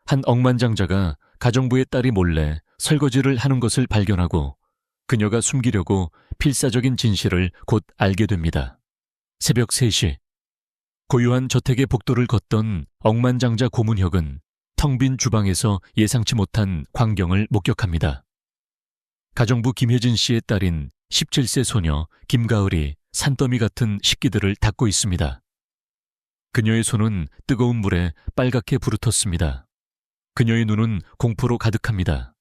한 억만장자가 가정부의 딸이 몰래 설거지를 하는 것을 발견하고 그녀가 숨기려고 필사적인 진실을 곧 알게 됩니다. 새벽 3시, 고요한 저택의 복도를 걷던 억만장자 고문혁은 텅 빈 주방에서 예상치 못한 광경을 목격합니다. 가정부 김혜진 씨의 딸인 17세 소녀 김가을이 산더미 같은 식기들을 닦고 있습니다. 그녀의 손은 뜨거운 물에 빨갛게 부르텄습니다. 그녀의 눈은 공포로 가득합니다.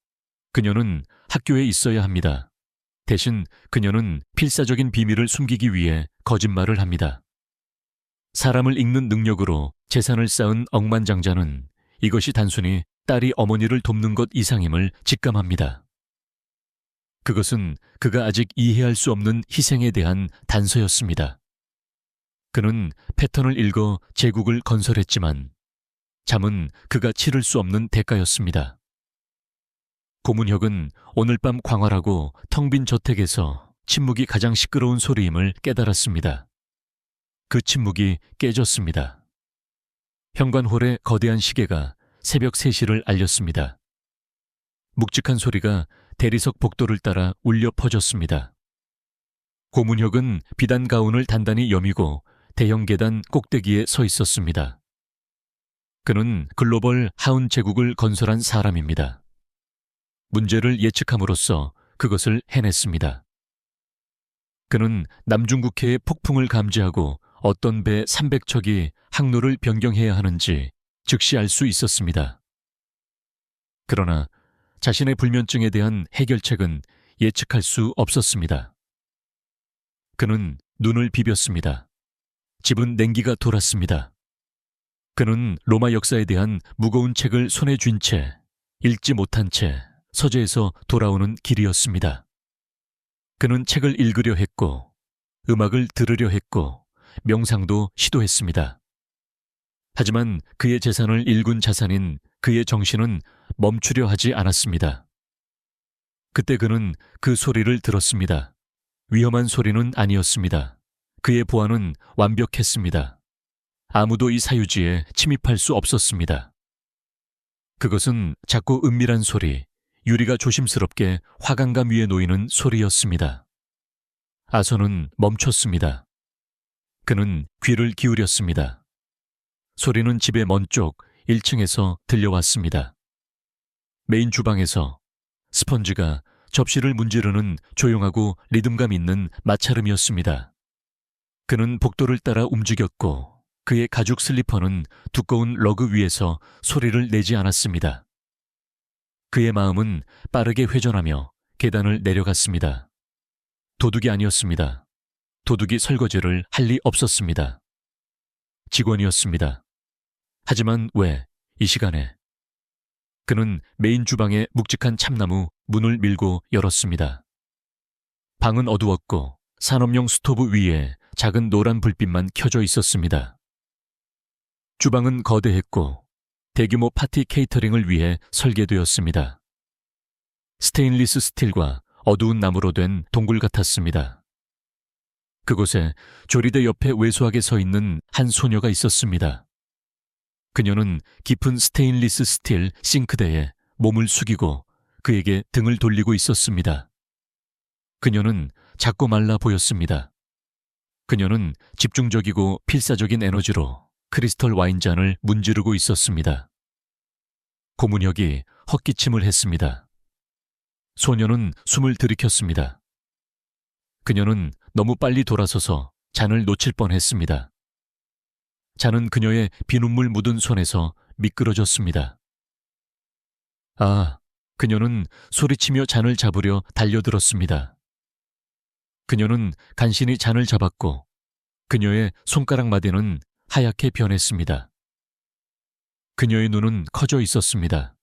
그녀는 학교에 있어야 합니다. 대신 그녀는 필사적인 비밀을 숨기기 위해 거짓말을 합니다. 사람을 읽는 능력으로 재산을 쌓은 억만장자는 이것이 단순히 딸이 어머니를 돕는 것 이상임을 직감합니다. 그것은 그가 아직 이해할 수 없는 희생에 대한 단서였습니다. 그는 패턴을 읽어 제국을 건설했지만 잠은 그가 치를 수 없는 대가였습니다. 고문혁은 오늘 밤 광활하고 텅 빈 저택에서 침묵이 가장 시끄러운 소리임을 깨달았습니다. 그 침묵이 깨졌습니다. 현관홀의 거대한 시계가 새벽 3시를 알렸습니다. 묵직한 소리가 대리석 복도를 따라 울려 퍼졌습니다. 고문혁은 비단 가운을 단단히 여미고 대형 계단 꼭대기에 서 있었습니다. 그는 글로벌 하운 제국을 건설한 사람입니다. 문제를 예측함으로써 그것을 해냈습니다. 그는 남중국해의 폭풍을 감지하고 어떤 배 300척이 항로를 변경해야 하는지 즉시 알 수 있었습니다. 그러나 자신의 불면증에 대한 해결책은 예측할 수 없었습니다. 그는 눈을 비볐습니다. 집은 냉기가 돌았습니다. 그는 로마 역사에 대한 무거운 책을 손에 쥔 채 읽지 못한 채 서재에서 돌아오는 길이었습니다. 그는 책을 읽으려 했고 음악을 들으려 했고 명상도 시도했습니다. 하지만 그의 재산을 일군 자산인 그의 정신은 멈추려 하지 않았습니다. 그때 그는 그 소리를 들었습니다. 위험한 소리는 아니었습니다. 그의 보안은 완벽했습니다. 아무도 이 사유지에 침입할 수 없었습니다. 그것은 작고 은밀한 소리, 유리가 조심스럽게 화강감 위에 놓이는 소리였습니다. 아선은 멈췄습니다. 그는 귀를 기울였습니다. 소리는 집의 먼 쪽 1층에서 들려왔습니다. 메인 주방에서 스펀지가 접시를 문지르는 조용하고 리듬감 있는 마찰음이었습니다. 그는 복도를 따라 움직였고 그의 가죽 슬리퍼는 두꺼운 러그 위에서 소리를 내지 않았습니다. 그의 마음은 빠르게 회전하며 계단을 내려갔습니다. 도둑이 아니었습니다. 도둑이 설거지를 할 리 없었습니다. 직원이었습니다. 하지만 왜 이 시간에? 그는 메인 주방의 묵직한 참나무 문을 밀고 열었습니다. 방은 어두웠고 산업용 스토브 위에 작은 노란 불빛만 켜져 있었습니다. 주방은 거대했고 대규모 파티 케이터링을 위해 설계되었습니다. 스테인리스 스틸과 어두운 나무로 된 동굴 같았습니다. 그곳에 조리대 옆에 왜소하게 서 있는 한 소녀가 있었습니다. 그녀는 깊은 스테인리스 스틸 싱크대에 몸을 숙이고 그에게 등을 돌리고 있었습니다. 그녀는 작고 말라 보였습니다. 그녀는 집중적이고 필사적인 에너지로 크리스털 와인잔을 문지르고 있었습니다. 고문혁이 헛기침을 했습니다. 소녀는 숨을 들이켰습니다. 그녀는 너무 빨리 돌아서서 잔을 놓칠 뻔했습니다. 잔은 그녀의 비눗물 묻은 손에서 미끄러졌습니다. 그녀는 소리치며 잔을 잡으려 달려들었습니다. 그녀는 간신히 잔을 잡았고 그녀의 손가락 마디는 하얗게 변했습니다. 그녀의 눈은 커져 있었습니다.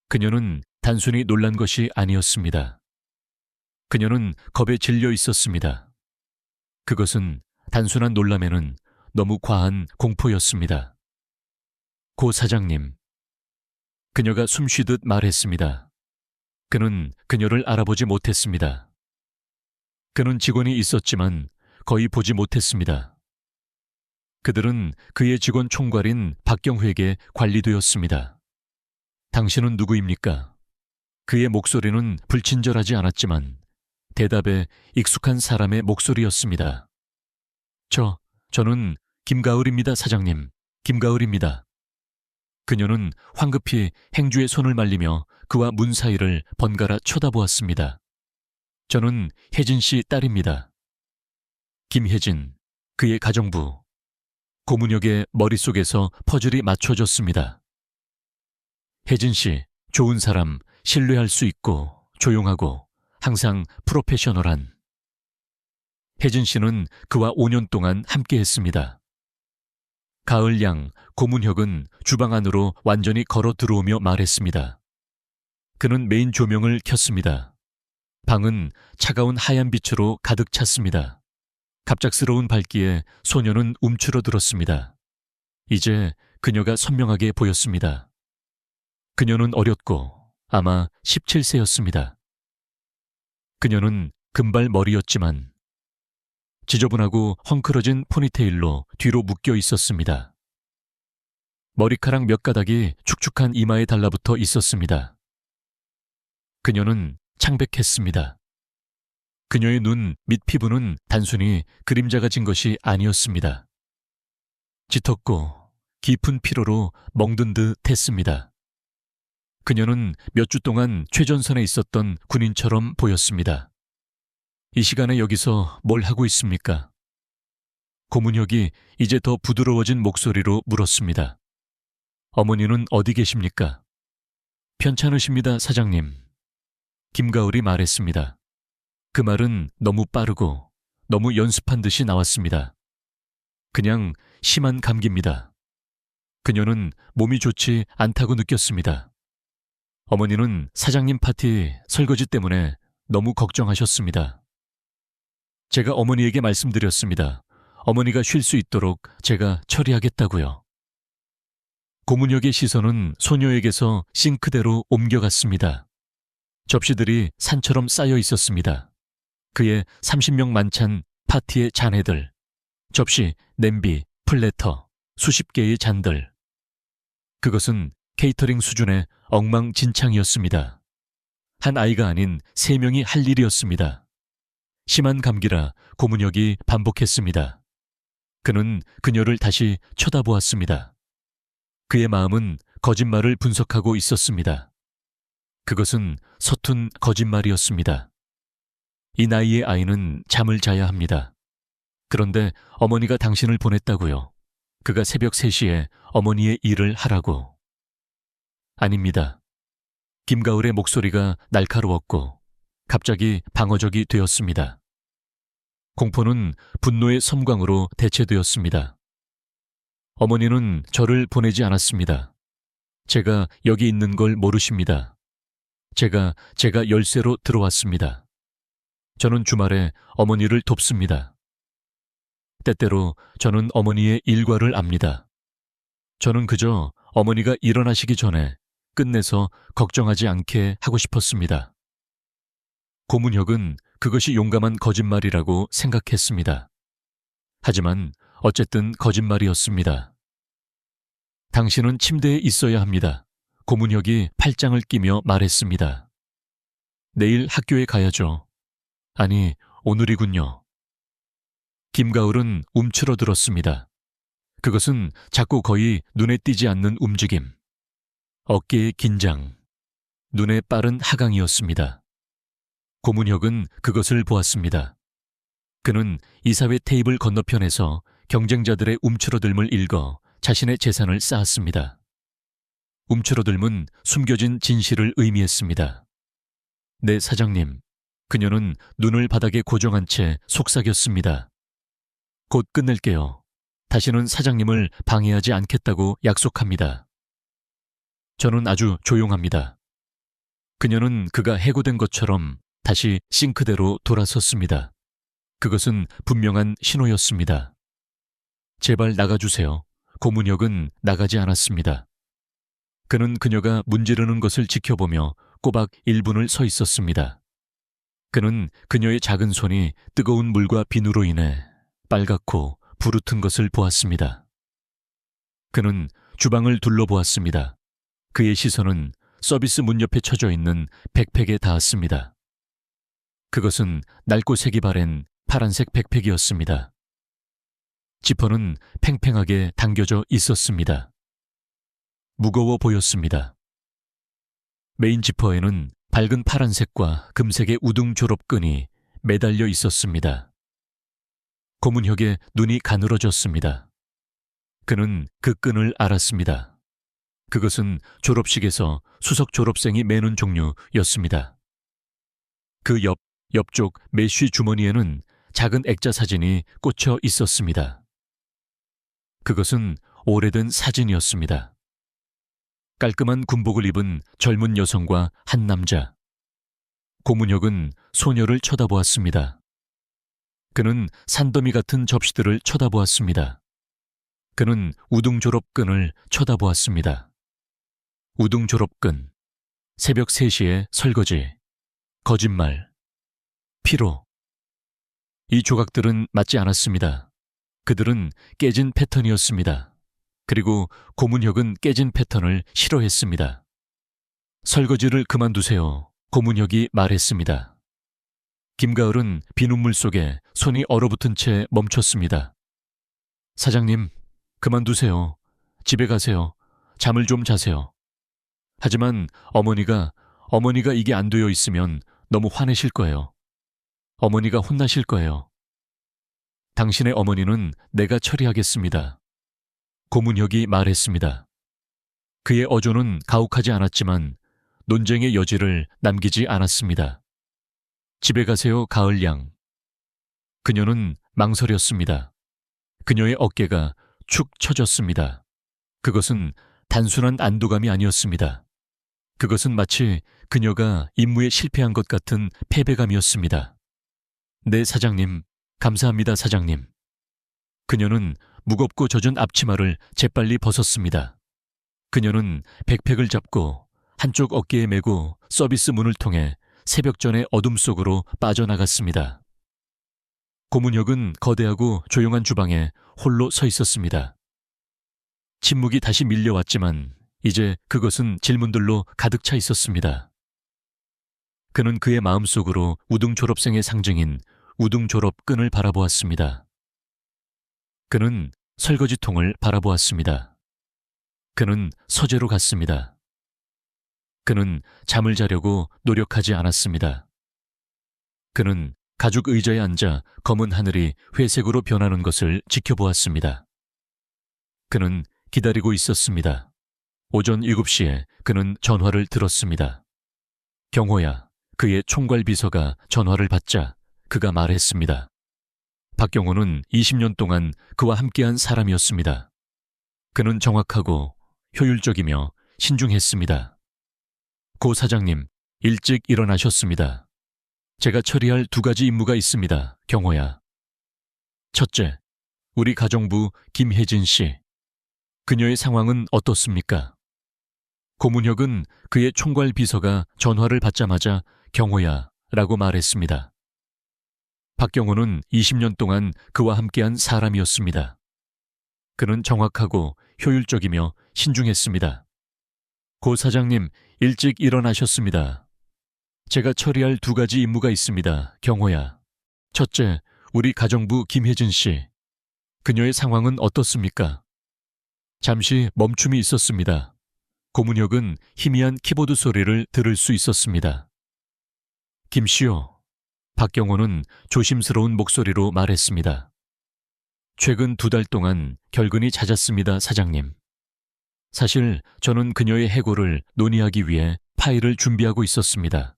그녀는 단순히 놀란 것이 아니었습니다. 그녀는 겁에 질려 있었습니다. 그것은 단순한 놀람에는 너무 과한 공포였습니다. 고 사장님. 그녀가 숨쉬듯 말했습니다. 그는 그녀를 알아보지 못했습니다. 그는 직원이 있었지만 거의 보지 못했습니다. 그들은 그의 직원 총괄인 박경회에게 관리되었습니다. 당신은 누구입니까? 그의 목소리는 불친절하지 않았지만 대답에 익숙한 사람의 목소리였습니다. 저는 김가을입니다, 사장님. 김가을입니다. 그녀는 황급히 행주의 손을 말리며 그와 문 사이를 번갈아 쳐다보았습니다. 저는 혜진 씨 딸입니다. 김혜진, 그의 가정부. 고문혁의 머릿속에서 퍼즐이 맞춰졌습니다. 혜진 씨, 좋은 사람, 신뢰할 수 있고 조용하고 항상 프로페셔널한. 혜진 씨는 그와 5년 동안 함께했습니다. 가을 양, 고문혁은 주방 안으로 완전히 걸어 들어오며 말했습니다. 그는 메인 조명을 켰습니다. 방은 차가운 하얀 빛으로 가득 찼습니다. 갑작스러운 밝기에 소녀는 움츠러들었습니다. 이제 그녀가 선명하게 보였습니다. 그녀는 어렸고 아마 17세였습니다. 그녀는 금발 머리였지만 지저분하고 헝클어진 포니테일로 뒤로 묶여 있었습니다. 머리카락 몇 가닥이 축축한 이마에 달라붙어 있었습니다. 그녀는 창백했습니다. 그녀의 눈 밑 피부는 단순히 그림자가 진 것이 아니었습니다. 짙었고 깊은 피로로 멍든 듯 했습니다. 그녀는 몇 주 동안 최전선에 있었던 군인처럼 보였습니다. 이 시간에 여기서 뭘 하고 있습니까? 고문혁이 이제 더 부드러워진 목소리로 물었습니다. 어머니는 어디 계십니까? 편찮으십니다, 사장님. 김가을이 말했습니다. 그 말은 너무 빠르고 너무 연습한 듯이 나왔습니다. 그냥 심한 감기입니다. 그녀는 몸이 좋지 않다고 느꼈습니다. 어머니는 사장님 파티 설거지 때문에 너무 걱정하셨습니다. 제가 어머니에게 말씀드렸습니다. 어머니가 쉴 수 있도록 제가 처리하겠다고요. 고문혁의 시선은 소녀에게서 싱크대로 옮겨갔습니다. 접시들이 산처럼 쌓여 있었습니다. 그의 30명 만찬 파티의 잔해들, 접시, 냄비, 플래터, 수십 개의 잔들. 그것은 케이터링 수준의 엉망진창이었습니다. 한 아이가 아닌 3명이 할 일이었습니다. 심한 감기라 고문혁이 반복했습니다. 그는 그녀를 다시 쳐다보았습니다. 그의 마음은 거짓말을 분석하고 있었습니다. 그것은 서툰 거짓말이었습니다. 이 나이의 아이는 잠을 자야 합니다. 그런데 어머니가 당신을 보냈다고요. 그가 새벽 3시에 어머니의 일을 하라고. 아닙니다. 김가을의 목소리가 날카로웠고 갑자기 방어적이 되었습니다. 공포는 분노의 섬광으로 대체되었습니다. 어머니는 저를 보내지 않았습니다. 제가 여기 있는 걸 모르십니다. 제가 열쇠로 들어왔습니다. 저는 주말에 어머니를 돕습니다. 때때로 저는 어머니의 일과를 압니다. 저는 그저 어머니가 일어나시기 전에 끝내서 걱정하지 않게 하고 싶었습니다. 고문혁은 그것이 용감한 거짓말이라고 생각했습니다. 하지만 어쨌든 거짓말이었습니다. 당신은 침대에 있어야 합니다. 고문혁이 팔짱을 끼며 말했습니다. 내일 학교에 가야죠. 아니, 오늘이군요. 김가을은 움츠러들었습니다. 그것은 자꾸 거의 눈에 띄지 않는 움직임. 어깨의 긴장, 눈에 빠른 하강이었습니다. 고문혁은 그것을 보았습니다. 그는 이사회 테이블 건너편에서 경쟁자들의 움츠러들음을 읽어 자신의 재산을 쌓았습니다. 움츠러들음은 숨겨진 진실을 의미했습니다. 네, 사장님. 그녀는 눈을 바닥에 고정한 채 속삭였습니다. 곧 끝낼게요. 다시는 사장님을 방해하지 않겠다고 약속합니다. 저는 아주 조용합니다. 그녀는 그가 해고된 것처럼 다시 싱크대로 돌아섰습니다. 그것은 분명한 신호였습니다. 제발 나가주세요. 고문혁은 나가지 않았습니다. 그는 그녀가 문지르는 것을 지켜보며 꼬박 1분을 서 있었습니다. 그는 그녀의 작은 손이 뜨거운 물과 비누로 인해 빨갛고 부르튼 것을 보았습니다. 그는 주방을 둘러보았습니다. 그의 시선은 서비스 문 옆에 쳐져 있는 백팩에 닿았습니다. 그것은 낡고 색이 바랜 파란색 백팩이었습니다. 지퍼는 팽팽하게 당겨져 있었습니다. 무거워 보였습니다. 메인 지퍼에는 밝은 파란색과 금색의 우등 졸업끈이 매달려 있었습니다. 고문혁의 눈이 가늘어졌습니다. 그는 그 끈을 알았습니다. 그것은 졸업식에서 수석 졸업생이 매는 종류였습니다. 그 옆쪽 메쉬 주머니에는 작은 액자 사진이 꽂혀 있었습니다. 그것은 오래된 사진이었습니다. 깔끔한 군복을 입은 젊은 여성과 한 남자. 고문혁은 소녀를 쳐다보았습니다. 그는 산더미 같은 접시들을 쳐다보았습니다. 그는 우등 졸업끈을 쳐다보았습니다. 우등 졸업끈, 새벽 3시에 설거지, 거짓말, 피로. 이 조각들은 맞지 않았습니다. 그들은 깨진 패턴이었습니다. 그리고 고문혁은 깨진 패턴을 싫어했습니다. 설거지를 그만두세요. 고문혁이 말했습니다. 김가을은 비눗물 속에 손이 얼어붙은 채 멈췄습니다. 사장님, 그만두세요. 집에 가세요. 잠을 좀 자세요. 하지만 어머니가 이게 안 되어 있으면 너무 화내실 거예요. 어머니가 혼나실 거예요. 당신의 어머니는 내가 처리하겠습니다. 고문혁이 말했습니다. 그의 어조는 가혹하지 않았지만 논쟁의 여지를 남기지 않았습니다. 집에 가세요, 가을양. 그녀는 망설였습니다. 그녀의 어깨가 축 처졌습니다. 그것은 단순한 안도감이 아니었습니다. 그것은 마치 그녀가 임무에 실패한 것 같은 패배감이었습니다. 네, 사장님. 감사합니다, 사장님. 그녀는 무겁고 젖은 앞치마를 재빨리 벗었습니다. 그녀는 백팩을 잡고 한쪽 어깨에 메고 서비스 문을 통해 새벽전의 어둠 속으로 빠져나갔습니다. 고문혁은 거대하고 조용한 주방에 홀로 서 있었습니다. 침묵이 다시 밀려왔지만 이제 그것은 질문들로 가득 차 있었습니다. 그는 그의 마음속으로 우등 졸업생의 상징인 우등 졸업끈을 바라보았습니다. 그는 설거지통을 바라보았습니다. 그는 서재로 갔습니다. 그는 잠을 자려고 노력하지 않았습니다. 그는 가죽 의자에 앉아 검은 하늘이 회색으로 변하는 것을 지켜보았습니다. 그는 기다리고 있었습니다. 오전 7시에 그는 전화를 들었습니다. 경호야, 그의 총괄 비서가 전화를 받자 그가 말했습니다. 박경호는 20년 동안 그와 함께한 사람이었습니다. 그는 정확하고 효율적이며 신중했습니다. 고 사장님, 일찍 일어나셨습니다. 제가 처리할 2가지 임무가 있습니다, 경호야. 첫째, 우리 가정부 김혜진 씨. 그녀의 상황은 어떻습니까? 고문혁은 그의 총괄 비서가 전화를 받자마자 경호야 라고 말했습니다. 박경호는 20년 동안 그와 함께한 사람이었습니다. 그는 정확하고 효율적이며 신중했습니다. 고 사장님, 일찍 일어나셨습니다. 제가 처리할 2가지 임무가 있습니다, 경호야. 첫째, 우리 가정부 김혜진 씨. 그녀의 상황은 어떻습니까? 잠시 멈춤이 있었습니다. 고문혁은 희미한 키보드 소리를 들을 수 있었습니다. 김씨요. 박경호는 조심스러운 목소리로 말했습니다. 최근 2달 동안 결근이 잦았습니다, 사장님. 사실 저는 그녀의 해고를 논의하기 위해 파일을 준비하고 있었습니다.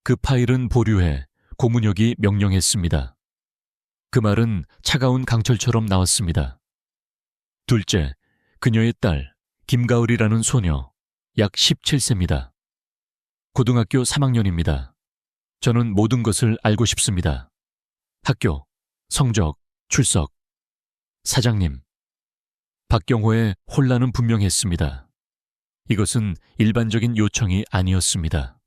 그 파일은 보류해 고문혁이 명령했습니다. 그 말은 차가운 강철처럼 나왔습니다. 둘째, 그녀의 딸 김가을이라는 소녀, 약 17세입니다. 고등학교 3학년입니다. 저는 모든 것을 알고 싶습니다. 학교, 성적, 출석. 사장님. 박경호의 혼란은 분명했습니다. 이것은 일반적인 요청이 아니었습니다.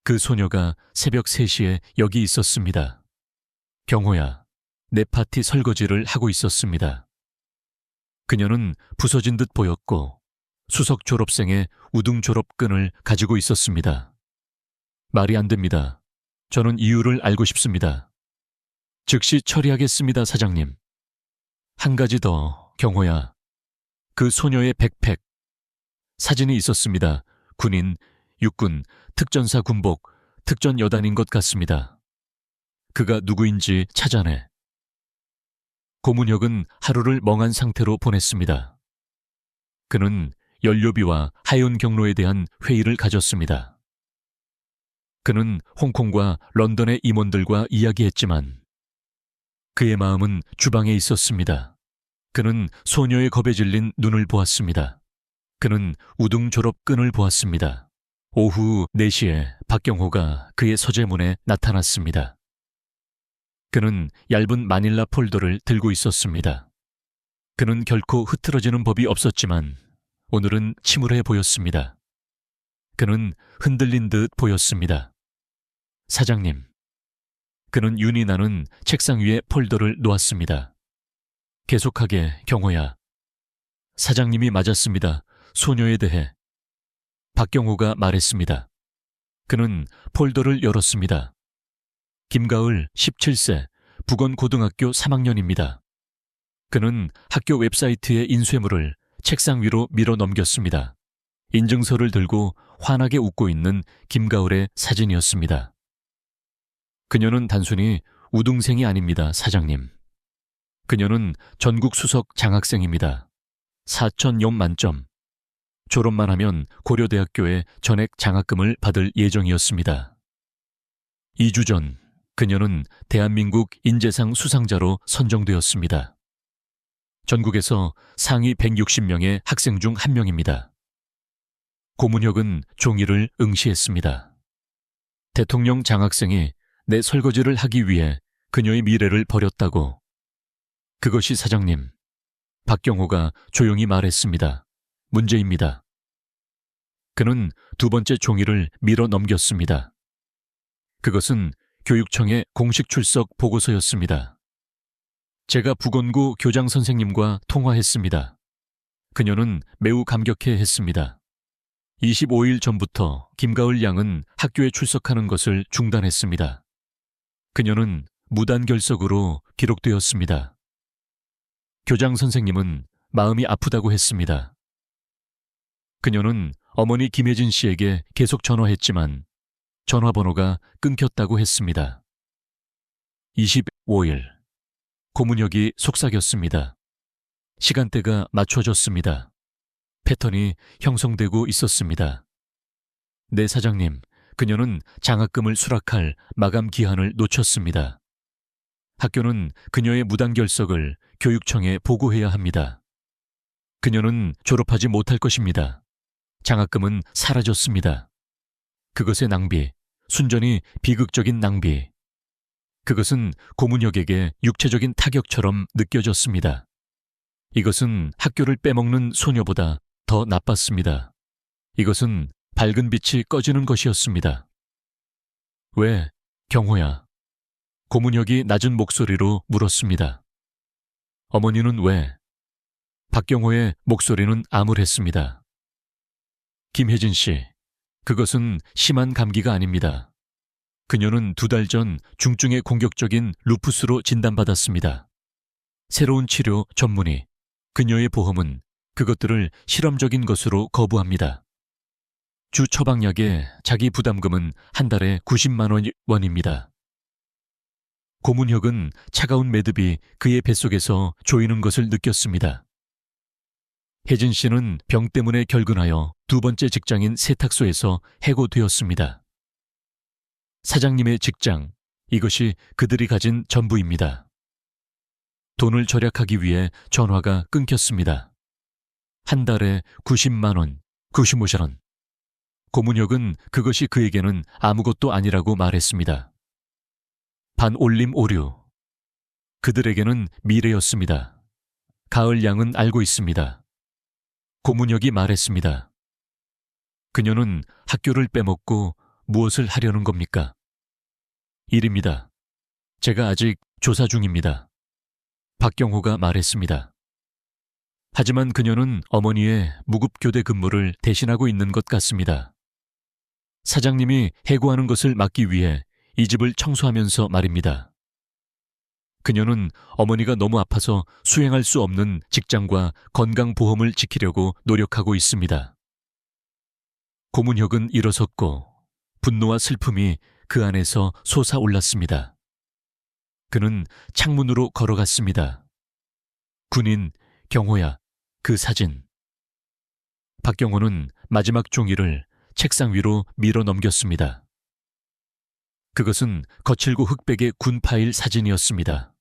그 소녀가 새벽 3시에 여기 있었습니다. 경호야, 내 파티 설거지를 하고 있었습니다. 그녀는 부서진 듯 보였고 수석 졸업생의 우등 졸업끈을 가지고 있었습니다. 말이 안 됩니다. 저는 이유를 알고 싶습니다. 즉시 처리하겠습니다, 사장님. 한 가지 더, 경호야. 그 소녀의 백팩. 사진이 있었습니다. 군인, 육군, 특전사 군복, 특전 여단인 것 같습니다. 그가 누구인지 찾아내. 고문혁은 하루를 멍한 상태로 보냈습니다. 그는 연료비와 하윤 경로에 대한 회의를 가졌습니다. 그는 홍콩과 런던의 임원들과 이야기했지만 그의 마음은 주방에 있었습니다. 그는 소녀의 겁에 질린 눈을 보았습니다. 그는 우등 졸업끈을 보았습니다. 오후 4시에 박경호가 그의 서재문에 나타났습니다. 그는 얇은 마닐라 폴더를 들고 있었습니다. 그는 결코 흐트러지는 법이 없었지만 오늘은 침울해 보였습니다. 그는 흔들린 듯 보였습니다. 사장님. 그는 윤이 나는 책상 위에 폴더를 놓았습니다. 계속하게, 경호야. 사장님이 맞았습니다. 소녀에 대해. 박경호가 말했습니다. 그는 폴더를 열었습니다. 김가을 17세, 북원고등학교 3학년입니다. 그는 학교 웹사이트의 인쇄물을 책상 위로 밀어 넘겼습니다. 인증서를 들고 환하게 웃고 있는 김가을의 사진이었습니다. 그녀는 단순히 우등생이 아닙니다, 사장님. 그녀는 전국 수석 장학생입니다. 4,000점 만점. 졸업만 하면 고려대학교에 전액 장학금을 받을 예정이었습니다. 2주 전 그녀는 대한민국 인재상 수상자로 선정되었습니다. 전국에서 상위 160명의 학생 중 한 명입니다. 고문혁은 종이를 응시했습니다. 대통령 장학생이 내 설거지를 하기 위해 그녀의 미래를 버렸다고. 그것이 사장님. 박경호가 조용히 말했습니다. 문제입니다. 그는 두 번째 종이를 밀어 넘겼습니다. 그것은 교육청의 공식 출석 보고서였습니다. 제가 북원고 교장 선생님과 통화했습니다. 그녀는 매우 감격해 했습니다. 25일 전부터 김가을 양은 학교에 출석하는 것을 중단했습니다. 그녀는 무단결석으로 기록되었습니다. 교장 선생님은 마음이 아프다고 했습니다. 그녀는 어머니 김혜진 씨에게 계속 전화했지만 전화번호가 끊겼다고 했습니다. 25일. 고문혁이 속삭였습니다. 시간대가 맞춰졌습니다. 패턴이 형성되고 있었습니다. 네, 사장님. 그녀는 장학금을 수락할 마감 기한을 놓쳤습니다. 학교는 그녀의 무단결석을 교육청에 보고해야 합니다. 그녀는 졸업하지 못할 것입니다. 장학금은 사라졌습니다. 그것의 낭비, 순전히 비극적인 낭비. 그것은 고문혁에게 육체적인 타격처럼 느껴졌습니다. 이것은 학교를 빼먹는 소녀보다 더 나빴습니다. 이것은 밝은 빛이 꺼지는 것이었습니다. 왜, 경호야? 고문혁이 낮은 목소리로 물었습니다. 어머니는 왜? 박경호의 목소리는 암울했습니다. 김혜진 씨, 그것은 심한 감기가 아닙니다. 그녀는 2달 전 중증의 공격적인 루푸스로 진단받았습니다. 새로운 치료 전문의, 그녀의 보험은 그것들을 실험적인 것으로 거부합니다. 주 처방약의 자기 부담금은 한 달에 90만 원입니다. 고문혁은 차가운 매듭이 그의 뱃속에서 조이는 것을 느꼈습니다. 혜진 씨는 병 때문에 결근하여 2번째 직장인 세탁소에서 해고되었습니다. 사장님의 직장, 이것이 그들이 가진 전부입니다. 돈을 절약하기 위해 전화가 끊겼습니다. 한 달에 90만 원, 95만 원. 고문혁은 그것이 그에게는 아무것도 아니라고 말했습니다. 반올림 오류. 그들에게는 미래였습니다. 가을 양은 알고 있습니다. 고문혁이 말했습니다. 그녀는 학교를 빼먹고 무엇을 하려는 겁니까? 일입니다. 제가 아직 조사 중입니다. 박경호가 말했습니다. 하지만 그녀는 어머니의 무급교대 근무를 대신하고 있는 것 같습니다. 사장님이 해고하는 것을 막기 위해 이 집을 청소하면서 말입니다. 그녀는 어머니가 너무 아파서 수행할 수 없는 직장과 건강보험을 지키려고 노력하고 있습니다. 고문혁은 일어섰고 분노와 슬픔이 그 안에서 솟아올랐습니다. 그는 창문으로 걸어갔습니다. 군인 경호야, 그 사진. 박경호는 마지막 종이를 책상 위로 밀어 넘겼습니다. 그것은 거칠고 흑백의 군 파일 사진이었습니다.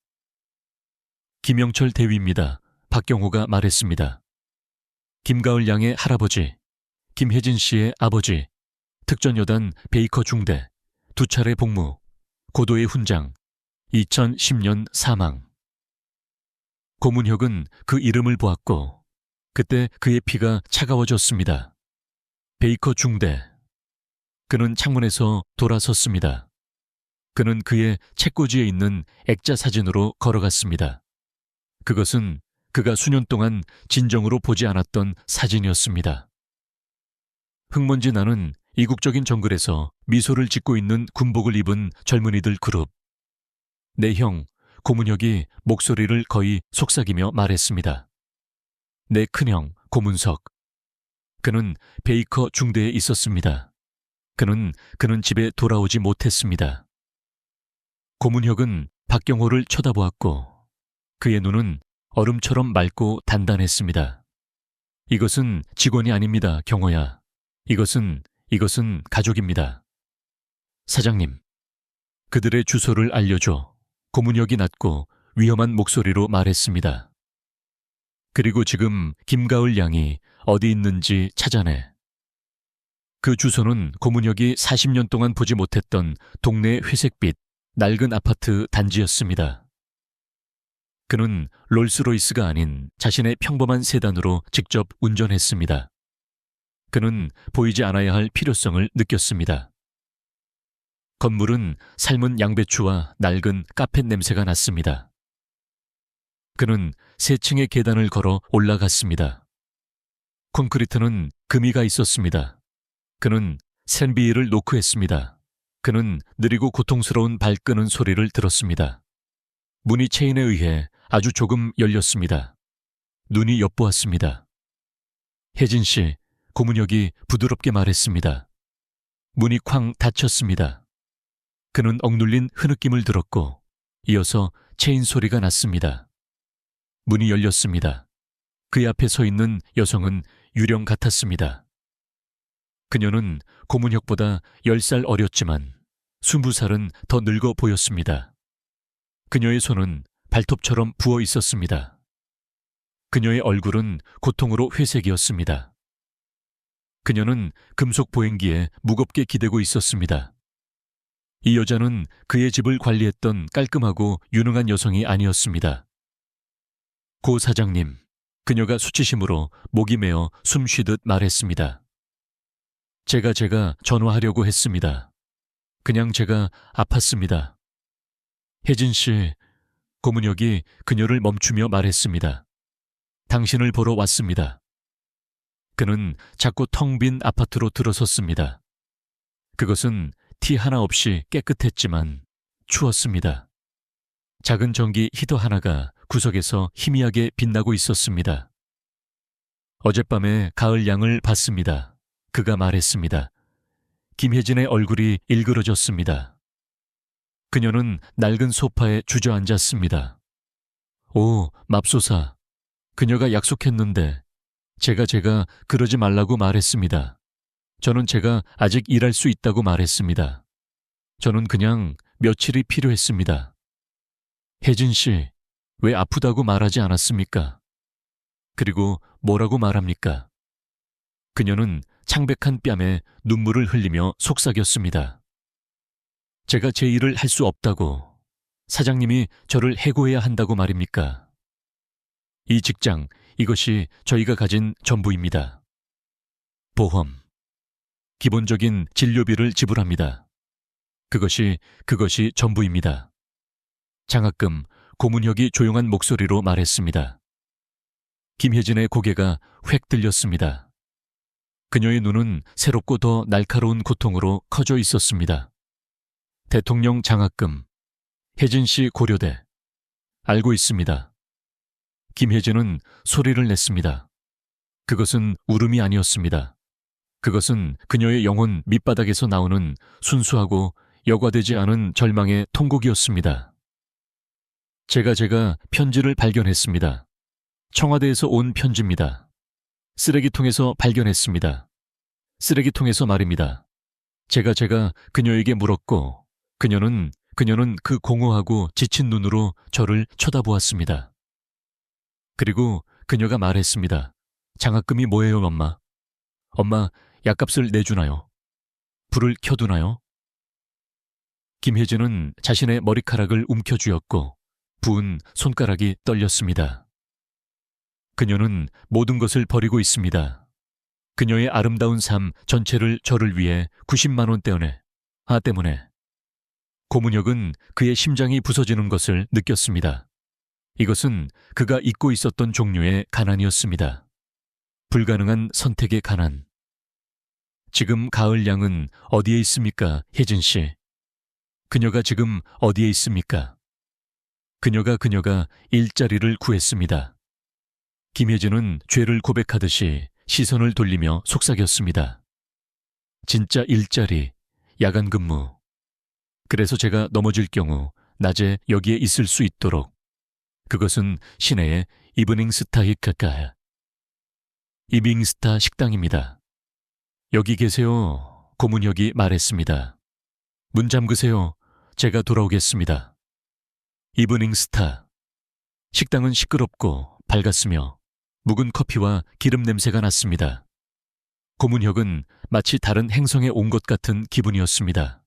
김영철 대위입니다. 박경호가 말했습니다. 김가을 양의 할아버지, 김혜진 씨의 아버지, 특전여단 베이커 중대, 2차례 복무, 고도의 훈장, 2010년 사망. 고문혁은 그 이름을 보았고 그때 그의 피가 차가워졌습니다. 베이커 중대. 그는 창문에서 돌아섰습니다. 그는 그의 책꽂이에 있는 액자 사진으로 걸어갔습니다. 그것은 그가 수년 동안 진정으로 보지 않았던 사진이었습니다. 흙먼지 나는 이국적인 정글에서 미소를 짓고 있는 군복을 입은 젊은이들 그룹. 내 형, 고문혁이 목소리를 거의 속삭이며 말했습니다. 내 큰형, 고문석. 그는 베이커 중대에 있었습니다. 그는 집에 돌아오지 못했습니다. 고문혁은 박경호를 쳐다보았고 그의 눈은 얼음처럼 맑고 단단했습니다. 이것은 직원이 아닙니다, 경호야. 이것은 가족입니다. 사장님, 그들의 주소를 알려줘. 고문혁이 낮고 위험한 목소리로 말했습니다. 그리고 지금 김가을 양이 어디 있는지 찾아내. 그 주소는 고문혁이 40년 동안 보지 못했던 동네 회색빛 낡은 아파트 단지였습니다. 그는 롤스로이스가 아닌 자신의 평범한 세단으로 직접 운전했습니다. 그는 보이지 않아야 할 필요성을 느꼈습니다. 건물은 삶은 양배추와 낡은 카펫 냄새가 났습니다. 그는 3층의 계단을 걸어 올라갔습니다. 콘크리트는 금이가 있었습니다. 그는 샌비일을 노크했습니다. 그는 느리고 고통스러운 발 끄는 소리를 들었습니다. 문이 체인에 의해 아주 조금 열렸습니다. 눈이 엿보았습니다. 혜진 씨, 고문혁이 부드럽게 말했습니다. 문이 쾅 닫혔습니다. 그는 억눌린 흐느낌을 들었고 이어서 체인 소리가 났습니다. 문이 열렸습니다. 그의 앞에 서 있는 여성은 유령 같았습니다. 그녀는 고문혁보다 10살 어렸지만 20살은 더 늙어 보였습니다. 그녀의 손은 발톱처럼 부어 있었습니다. 그녀의 얼굴은 고통으로 회색이었습니다. 그녀는 금속 보행기에 무겁게 기대고 있었습니다. 이 여자는 그의 집을 관리했던 깔끔하고 유능한 여성이 아니었습니다. 고 사장님, 그녀가 수치심으로 목이 메어 숨 쉬듯 말했습니다. 제가 전화하려고 했습니다. 그냥 제가 아팠습니다. 혜진 씨, 고문혁이 그녀를 멈추며 말했습니다. 당신을 보러 왔습니다. 그는 작고 텅 빈 아파트로 들어섰습니다. 그것은 티 하나 없이 깨끗했지만 추웠습니다. 작은 전기 히터 하나가 구석에서 희미하게 빛나고 있었습니다. 어젯밤에 가을 양을 봤습니다. 그가 말했습니다. 김혜진의 얼굴이 일그러졌습니다. 그녀는 낡은 소파에 주저앉았습니다. 오, 맙소사. 그녀가 약속했는데 제가 그러지 말라고 말했습니다. 저는 제가 아직 일할 수 있다고 말했습니다. 저는 그냥 며칠이 필요했습니다. 혜진 씨, 왜 아프다고 말하지 않았습니까? 그리고 뭐라고 말합니까? 그녀는 창백한 뺨에 눈물을 흘리며 속삭였습니다. 제가 제 일을 할 수 없다고, 사장님이 저를 해고해야 한다고 말입니까? 이 직장, 이것이 저희가 가진 전부입니다. 보험, 기본적인 진료비를 지불합니다. 그것이 전부입니다. 장학금, 고문혁이 조용한 목소리로 말했습니다. 김혜진의 고개가 획 들렸습니다. 그녀의 눈은 새롭고 더 날카로운 고통으로 커져 있었습니다. 대통령 장학금, 혜진 씨 고려대. 알고 있습니다. 김혜진은 소리를 냈습니다. 그것은 울음이 아니었습니다. 그것은 그녀의 영혼 밑바닥에서 나오는 순수하고 여과되지 않은 절망의 통곡이었습니다. 제가 편지를 발견했습니다. 청와대에서 온 편지입니다. 쓰레기통에서 발견했습니다. 쓰레기통에서 말입니다. 제가 그녀에게 물었고 그녀는 그 공허하고 지친 눈으로 저를 쳐다보았습니다. 그리고 그녀가 말했습니다. 장학금이 뭐예요, 엄마? 엄마, 약값을 내주나요? 불을 켜두나요? 김혜진은 자신의 머리카락을 움켜쥐었고 부은 손가락이 떨렸습니다. 그녀는 모든 것을 버리고 있습니다. 그녀의 아름다운 삶 전체를 저를 위해 90만 원 때문에. 고문혁은 그의 심장이 부서지는 것을 느꼈습니다. 이것은 그가 잊고 있었던 종류의 가난이었습니다. 불가능한 선택의 가난. 지금 가을 양은 어디에 있습니까, 혜진 씨? 그녀가 지금 어디에 있습니까? 그녀가 일자리를 구했습니다. 김혜진은 죄를 고백하듯이 시선을 돌리며 속삭였습니다. 진짜 일자리, 야간 근무. 그래서 제가 넘어질 경우 낮에 여기에 있을 수 있도록. 그것은 시내의 이브닝스타 이빙스타 식당입니다. 여기 계세요, 고문혁이 말했습니다. 문 잠그세요. 제가 돌아오겠습니다. 이브닝스타. 식당은 시끄럽고 밝았으며 묵은 커피와 기름 냄새가 났습니다. 고문혁은 마치 다른 행성에 온 것 같은 기분이었습니다.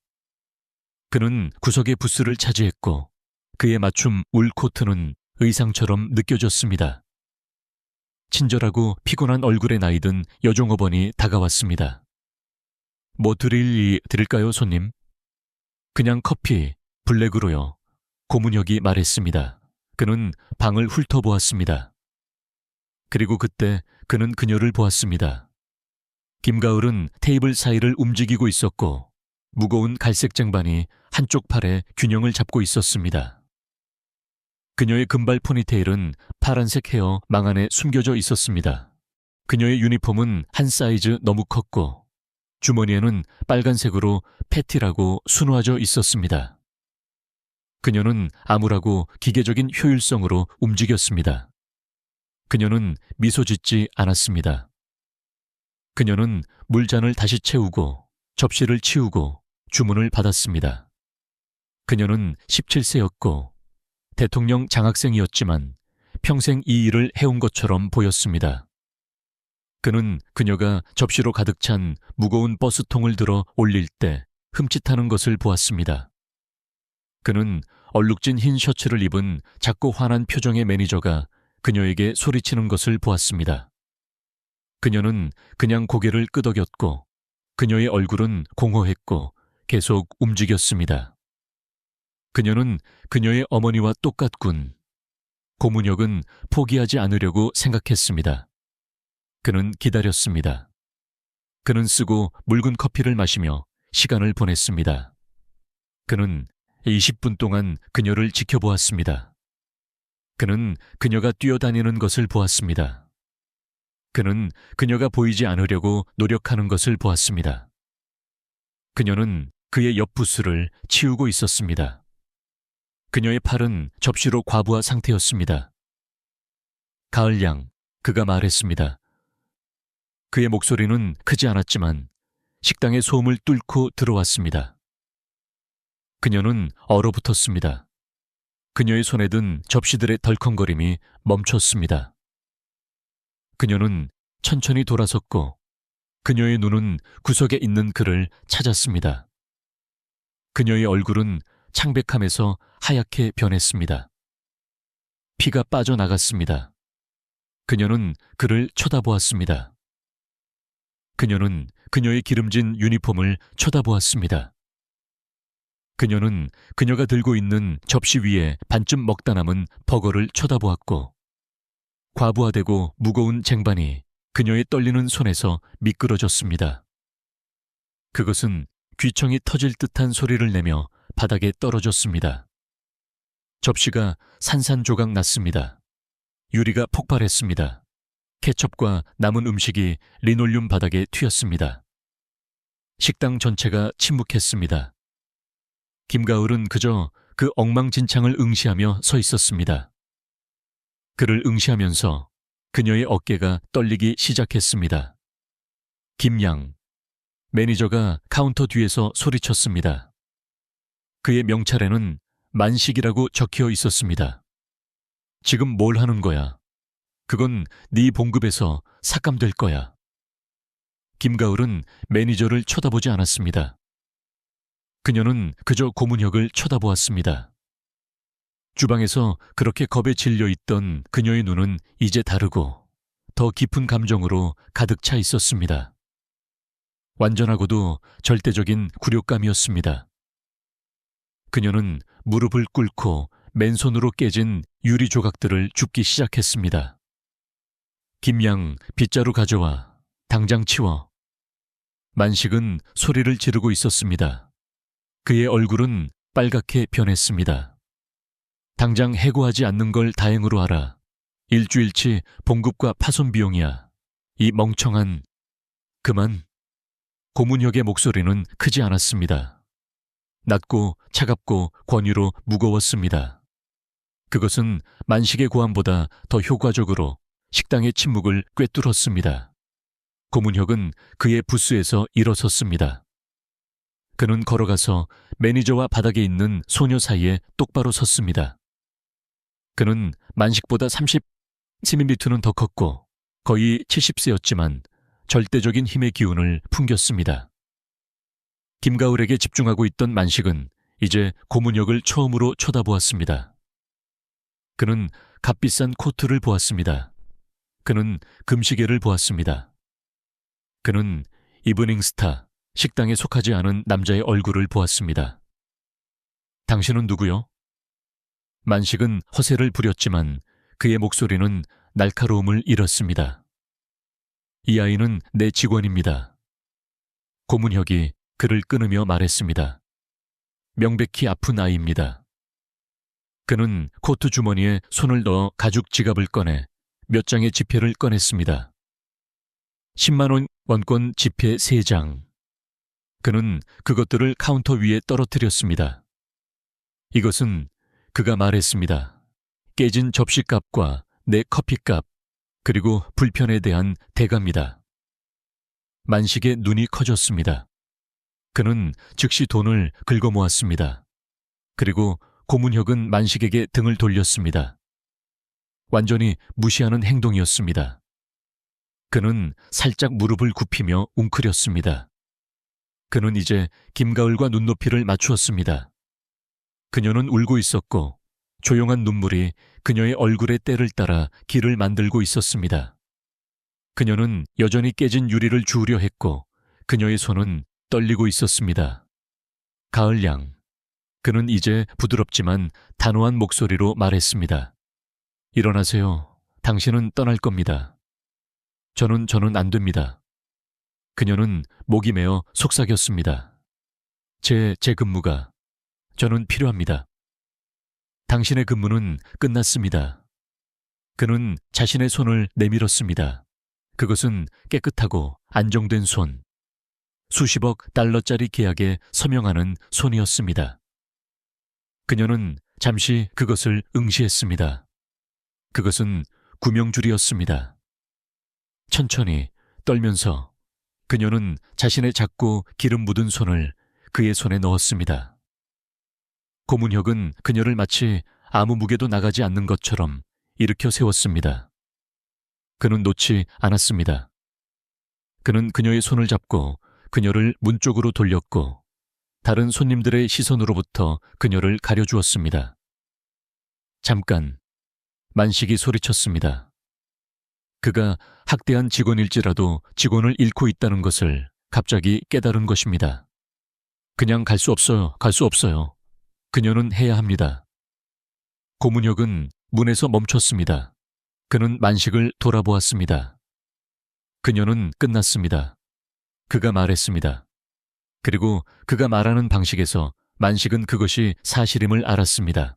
그는 구석의 부스를 차지했고 그의 맞춤 울 코트는 의상처럼 느껴졌습니다. 친절하고 피곤한 얼굴에 나이든 여종업원이 다가왔습니다. 뭐 드릴까요, 손님? 그냥 커피, 블랙으로요. 고문혁이 말했습니다. 그는 방을 훑어보았습니다. 그리고 그때 그는 그녀를 보았습니다. 김가을은 테이블 사이를 움직이고 있었고 무거운 갈색 쟁반이 한쪽 팔에 균형을 잡고 있었습니다. 그녀의 금발 포니테일은 파란색 헤어 망 안에 숨겨져 있었습니다. 그녀의 유니폼은 한 사이즈 너무 컸고 주머니에는 빨간색으로 패티라고 수놓아져 있었습니다. 그녀는 암울하고 기계적인 효율성으로 움직였습니다. 그녀는 미소 짓지 않았습니다. 그녀는 물잔을 다시 채우고 접시를 치우고 주문을 받았습니다. 그녀는 17세였고 대통령 장학생이었지만 평생 이 일을 해온 것처럼 보였습니다. 그는 그녀가 접시로 가득 찬 무거운 버스통을 들어 올릴 때 흠칫하는 것을 보았습니다. 그는 얼룩진 흰 셔츠를 입은 작고 화난 표정의 매니저가 그녀에게 소리치는 것을 보았습니다. 그녀는 그냥 고개를 끄덕였고 그녀의 얼굴은 공허했고 계속 움직였습니다. 그녀는 그녀의 어머니와 똑같군. 고문혁은 포기하지 않으려고 생각했습니다. 그는 기다렸습니다. 그는 쓰고 묽은 커피를 마시며 시간을 보냈습니다. 그는 20분 동안 그녀를 지켜보았습니다. 그는 그녀가 뛰어다니는 것을 보았습니다. 그는 그녀가 보이지 않으려고 노력하는 것을 보았습니다. 그녀는 그의 옆 부스를 치우고 있었습니다. 그녀의 팔은 접시로 과부하 상태였습니다. 가을 양, 그가 말했습니다. 그의 목소리는 크지 않았지만 식당의 소음을 뚫고 들어왔습니다. 그녀는 얼어붙었습니다. 그녀의 손에 든 접시들의 덜컹거림이 멈췄습니다. 그녀는 천천히 돌아섰고 그녀의 눈은 구석에 있는 그를 찾았습니다. 그녀의 얼굴은 창백함에서 하얗게 변했습니다. 피가 빠져나갔습니다. 그녀는 그를 쳐다보았습니다. 그녀는 그녀의 기름진 유니폼을 쳐다보았습니다. 그녀는 그녀가 들고 있는 접시 위에 반쯤 먹다 남은 버거를 쳐다보았고 과부하되고 무거운 쟁반이 그녀의 떨리는 손에서 미끄러졌습니다. 그것은 귀청이 터질 듯한 소리를 내며 바닥에 떨어졌습니다. 접시가 산산조각 났습니다. 유리가 폭발했습니다. 케첩과 남은 음식이 리놀륨 바닥에 튀었습니다. 식당 전체가 침묵했습니다. 김가을은 그저 그 엉망진창을 응시하며 서 있었습니다. 그를 응시하면서 그녀의 어깨가 떨리기 시작했습니다. 김양, 매니저가 카운터 뒤에서 소리쳤습니다. 그의 명찰에는 만식이라고 적혀 있었습니다. 지금 뭘 하는 거야? 그건 네 봉급에서 삭감될 거야. 김가을은 매니저를 쳐다보지 않았습니다. 그녀는 그저 고문혁을 쳐다보았습니다. 주방에서 그렇게 겁에 질려 있던 그녀의 눈은 이제 다르고 더 깊은 감정으로 가득 차 있었습니다. 완전하고도 절대적인 굴욕감이었습니다. 그녀는 무릎을 꿇고 맨손으로 깨진 유리 조각들을 줍기 시작했습니다. 김양, 빗자루 가져와. 당장 치워. 만식은 소리를 지르고 있었습니다. 그의 얼굴은 빨갛게 변했습니다. 당장 해고하지 않는 걸 다행으로 알아. 일주일치 봉급과 파손 비용이야. 이 멍청한... 그만. 고문혁의 목소리는 크지 않았습니다. 낮고 차갑고 권위로 무거웠습니다. 그것은 만식의 고함보다 더 효과적으로 식당의 침묵을 꿰뚫었습니다. 고문혁은 그의 부스에서 일어섰습니다. 그는 걸어가서 매니저와 바닥에 있는 소녀 사이에 똑바로 섰습니다. 그는 만식보다 30cm는 더 컸고 거의 70세였지만 절대적인 힘의 기운을 풍겼습니다. 김가을에게 집중하고 있던 만식은 이제 고문혁을 처음으로 쳐다보았습니다. 그는 값비싼 코트를 보았습니다. 그는 금시계를 보았습니다. 그는 이브닝 스타, 식당에 속하지 않은 남자의 얼굴을 보았습니다. 당신은 누구요? 만식은 허세를 부렸지만 그의 목소리는 날카로움을 잃었습니다. 이 아이는 내 직원입니다. 고문혁이 그를 끊으며 말했습니다. 명백히 아픈 아이입니다. 그는 코트 주머니에 손을 넣어 가죽 지갑을 꺼내 몇 장의 지폐를 꺼냈습니다. 10만 원 원권 지폐 3장. 그는 그것들을 카운터 위에 떨어뜨렸습니다. 이것은 그가 말했습니다. 깨진 접시값과 내 커피값, 그리고 불편에 대한 대가입니다. 만식의 눈이 커졌습니다. 그는 즉시 돈을 긁어 모았습니다. 그리고 고문혁은 만식에게 등을 돌렸습니다. 완전히 무시하는 행동이었습니다. 그는 살짝 무릎을 굽히며 웅크렸습니다. 그는 이제 김가을과 눈높이를 맞추었습니다. 그녀는 울고 있었고 조용한 눈물이 그녀의 얼굴의 때를 따라 길을 만들고 있었습니다. 그녀는 여전히 깨진 유리를 주우려 했고 그녀의 손은 떨리고 있었습니다. 가을양. 그는 이제 부드럽지만 단호한 목소리로 말했습니다. 일어나세요. 당신은 떠날 겁니다. 저는 안 됩니다. 그녀는 목이 메어 속삭였습니다. 제 근무가. 저는 필요합니다. 당신의 근무는 끝났습니다. 그는 자신의 손을 내밀었습니다. 그것은 깨끗하고 안정된 손. 수십억 달러짜리 계약에 서명하는 손이었습니다. 그녀는 잠시 그것을 응시했습니다. 그것은 구명줄이었습니다. 천천히 떨면서 그녀는 자신의 작고 기름 묻은 손을 그의 손에 넣었습니다. 고문혁은 그녀를 마치 아무 무게도 나가지 않는 것처럼 일으켜 세웠습니다. 그는 놓지 않았습니다. 그는 그녀의 손을 잡고 그녀를 문 쪽으로 돌렸고 다른 손님들의 시선으로부터 그녀를 가려주었습니다. 잠깐, 만식이 소리쳤습니다. 그가 학대한 직원일지라도 직원을 잃고 있다는 것을 갑자기 깨달은 것입니다. 그냥 갈 수 없어요. 갈 수 없어요. 그녀는 해야 합니다. 고문혁은 문에서 멈췄습니다. 그는 만식을 돌아보았습니다. 그녀는 끝났습니다. 그가 말했습니다. 그리고 그가 말하는 방식에서 만식은 그것이 사실임을 알았습니다.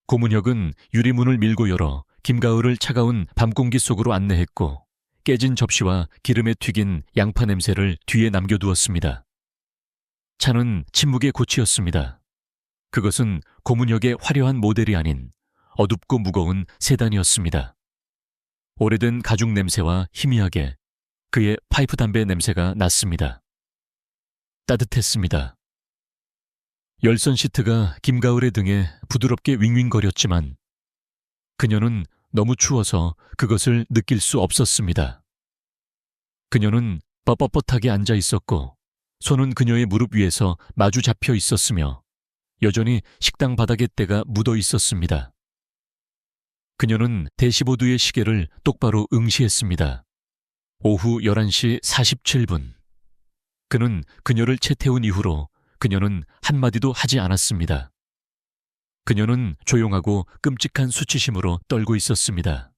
고문혁은 유리문을 밀고 열어 김가을을 차가운 밤공기 속으로 안내했고 깨진 접시와 기름에 튀긴 양파 냄새를 뒤에 남겨두었습니다. 차는 침묵의 고치였습니다. 그것은 고문혁의 화려한 모델이 아닌 어둡고 무거운 세단이었습니다. 오래된 가죽 냄새와 희미하게 그의 파이프 담배 냄새가 났습니다. 따뜻했습니다. 열선 시트가 김가을의 등에 부드럽게 윙윙거렸지만 그녀는 너무 추워서 그것을 느낄 수 없었습니다. 그녀는 뻣뻣하게 앉아 있었고 손은 그녀의 무릎 위에서 마주 잡혀 있었으며 여전히 식당 바닥에 때가 묻어 있었습니다. 그녀는 대시보드의 시계를 똑바로 응시했습니다. 오후 11시 47분. 그는 그녀를 채태운 이후로 그녀는 한마디도 하지 않았습니다. 그녀는 조용하고 끔찍한 수치심으로 떨고 있었습니다.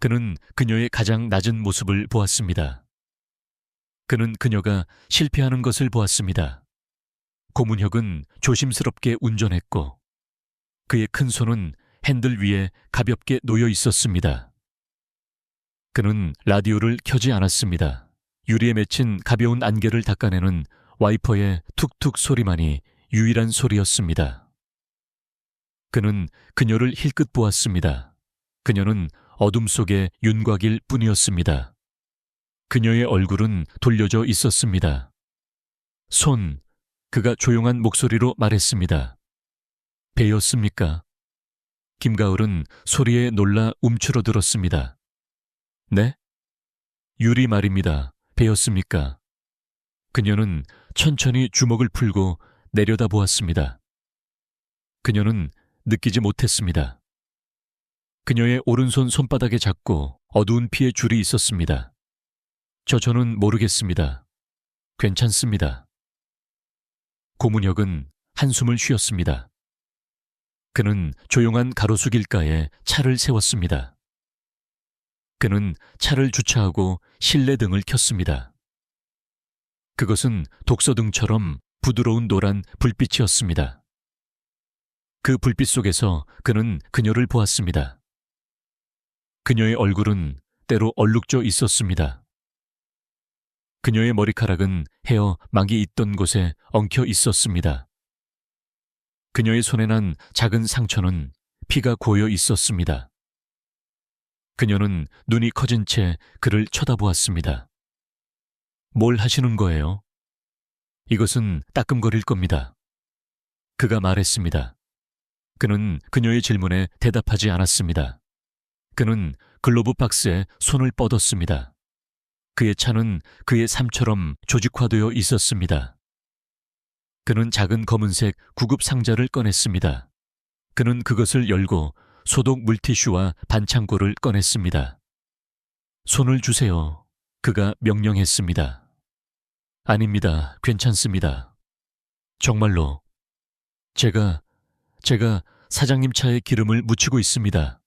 그는 그녀의 가장 낮은 모습을 보았습니다. 그는 그녀가 실패하는 것을 보았습니다. 고문혁은 조심스럽게 운전했고 그의 큰 손은 핸들 위에 가볍게 놓여 있었습니다. 그는 라디오를 켜지 않았습니다. 유리에 맺힌 가벼운 안개를 닦아내는 와이퍼의 툭툭 소리만이 유일한 소리였습니다. 그는 그녀를 힐끗 보았습니다. 그녀는 어둠 속의 윤곽일 뿐이었습니다. 그녀의 얼굴은 돌려져 있었습니다. 그가 조용한 목소리로 말했습니다. 배였습니까? 김가을은 소리에 놀라 움츠러들었습니다. 네? 유리 말입니다. 배였습니까? 그녀는 천천히 주먹을 풀고 내려다보았습니다. 그녀는 느끼지 못했습니다. 그녀의 오른손 손바닥에 작고 어두운 피의 줄이 있었습니다. 저는 모르겠습니다. 괜찮습니다. 고문혁은 한숨을 쉬었습니다. 그는 조용한 가로수 길가에 차를 세웠습니다. 그는 차를 주차하고 실내 등을 켰습니다. 그것은 독서등처럼 부드러운 노란 불빛이었습니다. 그 불빛 속에서 그는 그녀를 보았습니다. 그녀의 얼굴은 때로 얼룩져 있었습니다. 그녀의 머리카락은 헤어 막이 있던 곳에 엉켜 있었습니다. 그녀의 손에 난 작은 상처는 피가 고여 있었습니다. 그녀는 눈이 커진 채 그를 쳐다보았습니다. 뭘 하시는 거예요? 이것은 따끔거릴 겁니다. 그가 말했습니다. 그는 그녀의 질문에 대답하지 않았습니다. 그는 글로브 박스에 손을 뻗었습니다. 그의 차는 그의 삶처럼 조직화되어 있었습니다. 그는 작은 검은색 구급 상자를 꺼냈습니다. 그는 그것을 열고 소독 물티슈와 반창고를 꺼냈습니다. 손을 주세요. 그가 명령했습니다. 아닙니다. 괜찮습니다. 정말로. 제가 사장님 차에 기름을 묻히고 있습니다.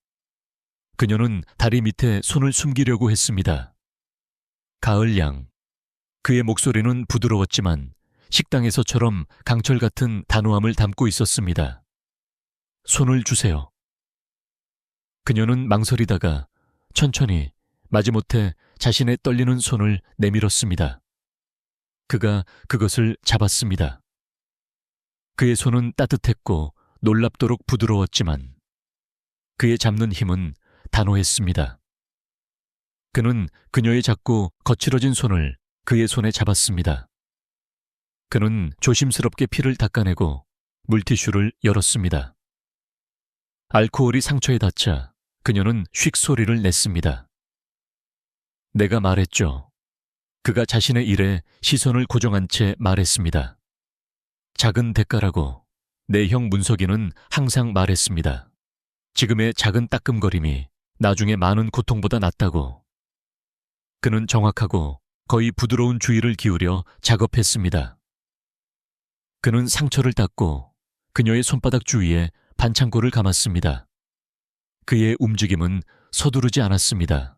그녀는 다리 밑에 손을 숨기려고 했습니다. 가을 양. 그의 목소리는 부드러웠지만 식당에서처럼 강철 같은 단호함을 담고 있었습니다. 손을 주세요. 그녀는 망설이다가 천천히 마지못해 자신의 떨리는 손을 내밀었습니다. 그가 그것을 잡았습니다. 그의 손은 따뜻했고 놀랍도록 부드러웠지만 그의 잡는 힘은 단호했습니다. 그는 그녀의 작고 거칠어진 손을 그의 손에 잡았습니다. 그는 조심스럽게 피를 닦아내고 물티슈를 열었습니다. 알코올이 상처에 닿자 그녀는 휙 소리를 냈습니다. 내가 말했죠. 그가 자신의 일에 시선을 고정한 채 말했습니다. 작은 대가라고 내 형 문석이는 항상 말했습니다. 지금의 작은 따끔거림이 나중에 많은 고통보다 낫다고. 그는 정확하고 거의 부드러운 주의를 기울여 작업했습니다. 그는 상처를 닦고 그녀의 손바닥 주위에 반창고를 감았습니다. 그의 움직임은 서두르지 않았습니다.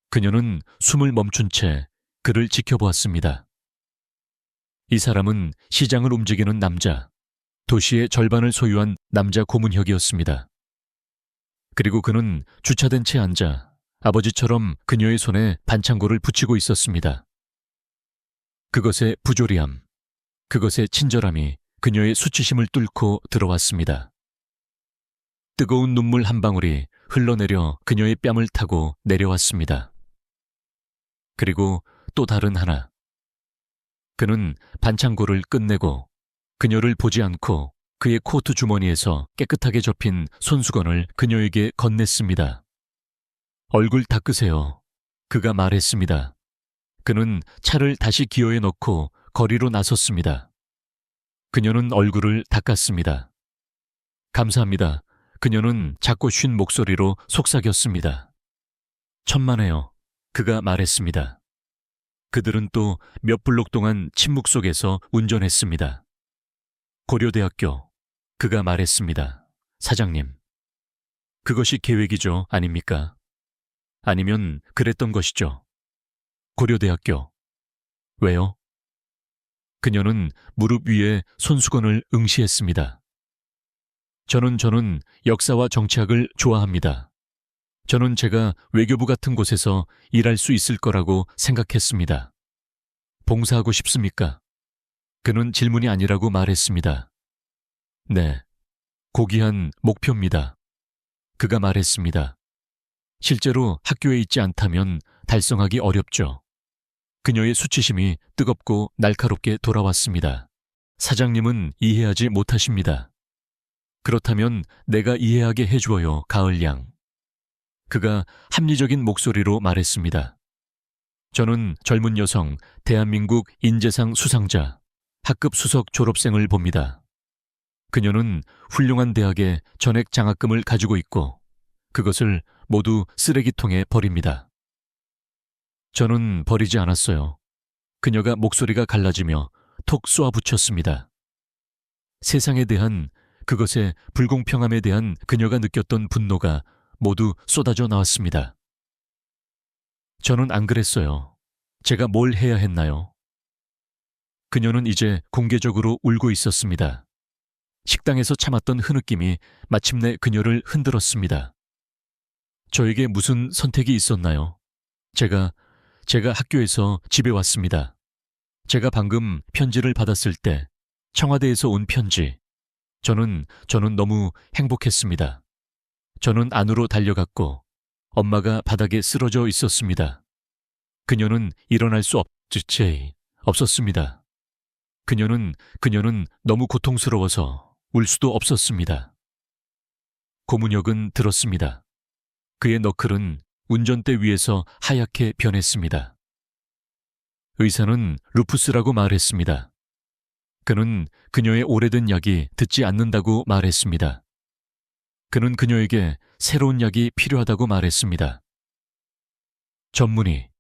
그녀는 숨을 멈춘 채 그를 지켜보았습니다. 이 사람은 시장을 움직이는 남자, 도시의 절반을 소유한 남자 고문혁이었습니다. 그리고 그는 주차된 채 앉아 아버지처럼 그녀의 손에 반창고를 붙이고 있었습니다. 그것의 부조리함, 그것의 친절함이 그녀의 수치심을 뚫고 들어왔습니다. 뜨거운 눈물 한 방울이 흘러내려 그녀의 뺨을 타고 내려왔습니다. 그리고 또 다른 하나. 그는 반창고를 끝내고 그녀를 보지 않고 그의 코트 주머니에서 깨끗하게 접힌 손수건을 그녀에게 건넸습니다. 얼굴 닦으세요. 그가 말했습니다. 그는 차를 다시 기어에 넣고 거리로 나섰습니다. 그녀는 얼굴을 닦았습니다. 감사합니다. 그녀는 작고 쉰 목소리로 속삭였습니다. 천만에요. 그가 말했습니다. 그들은 또 몇 블록 동안 침묵 속에서 운전했습니다. 고려대학교. 그가 말했습니다. 사장님. 그것이 계획이죠, 아닙니까? 아니면 그랬던 것이죠. 고려대학교. 왜요? 그녀는 무릎 위에 손수건을 응시했습니다. 저는 역사와 정치학을 좋아합니다. 저는 제가 외교부 같은 곳에서 일할 수 있을 거라고 생각했습니다. 봉사하고 싶습니까? 그는 질문이 아니라고 말했습니다. 네, 고귀한 목표입니다. 그가 말했습니다. 실제로 학교에 있지 않다면 달성하기 어렵죠. 그녀의 수치심이 뜨겁고 날카롭게 돌아왔습니다. 사장님은 이해하지 못하십니다. 그렇다면 내가 이해하게 해주어요, 가을양. 그가 합리적인 목소리로 말했습니다. 저는 젊은 여성, 대한민국 인재상 수상자, 학급 수석 졸업생을 봅니다. 그녀는 훌륭한 대학에 전액 장학금을 가지고 있고 그것을 모두 쓰레기통에 버립니다. 저는 버리지 않았어요. 그녀가 목소리가 갈라지며 톡 쏘아붙였습니다. 세상에 대한 그것의 불공평함에 대한 그녀가 느꼈던 분노가 모두 쏟아져 나왔습니다. 저는 안 그랬어요. 제가 뭘 해야 했나요? 그녀는 이제 공개적으로 울고 있었습니다. 식당에서 참았던 흐느낌이 마침내 그녀를 흔들었습니다. 저에게 무슨 선택이 있었나요? 제가 학교에서 집에 왔습니다. 제가 방금 편지를 받았을 때 청와대에서 온 편지. 저는 너무 행복했습니다. 저는 안으로 달려갔고 엄마가 바닥에 쓰러져 있었습니다. 그녀는 일어날 수 없었습니다. 그녀는 너무 고통스러워서 울 수도 없었습니다. 고문혁은 들었습니다. 그의 너클은 운전대 위에서 하얗게 변했습니다. 의사는 루푸스라고 말했습니다. 그는 그녀의 오래된 약이 듣지 않는다고 말했습니다. 그는 그녀에게 새로운 약이 필요하다고 말했습니다. 전문의,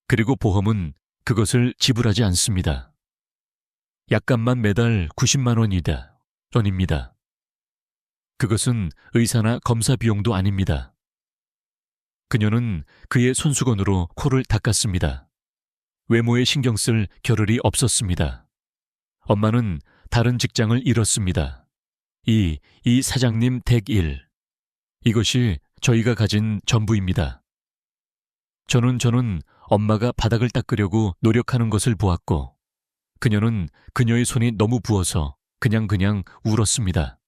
그리고 보험은 그것을 지불하지 않습니다. 약값만 매달 90만 원입니다. 그것은 의사나 검사 비용도 아닙니다. 그녀는 그의 손수건으로 코를 닦았습니다. 외모에 신경 쓸 겨를이 없었습니다. 엄마는 다른 직장을 잃었습니다. 이 사장님 댁 일. 이것이 저희가 가진 전부입니다. 저는 엄마가 바닥을 닦으려고 노력하는 것을 보았고 그녀는 그녀의 손이 너무 부어서 그냥 울었습니다.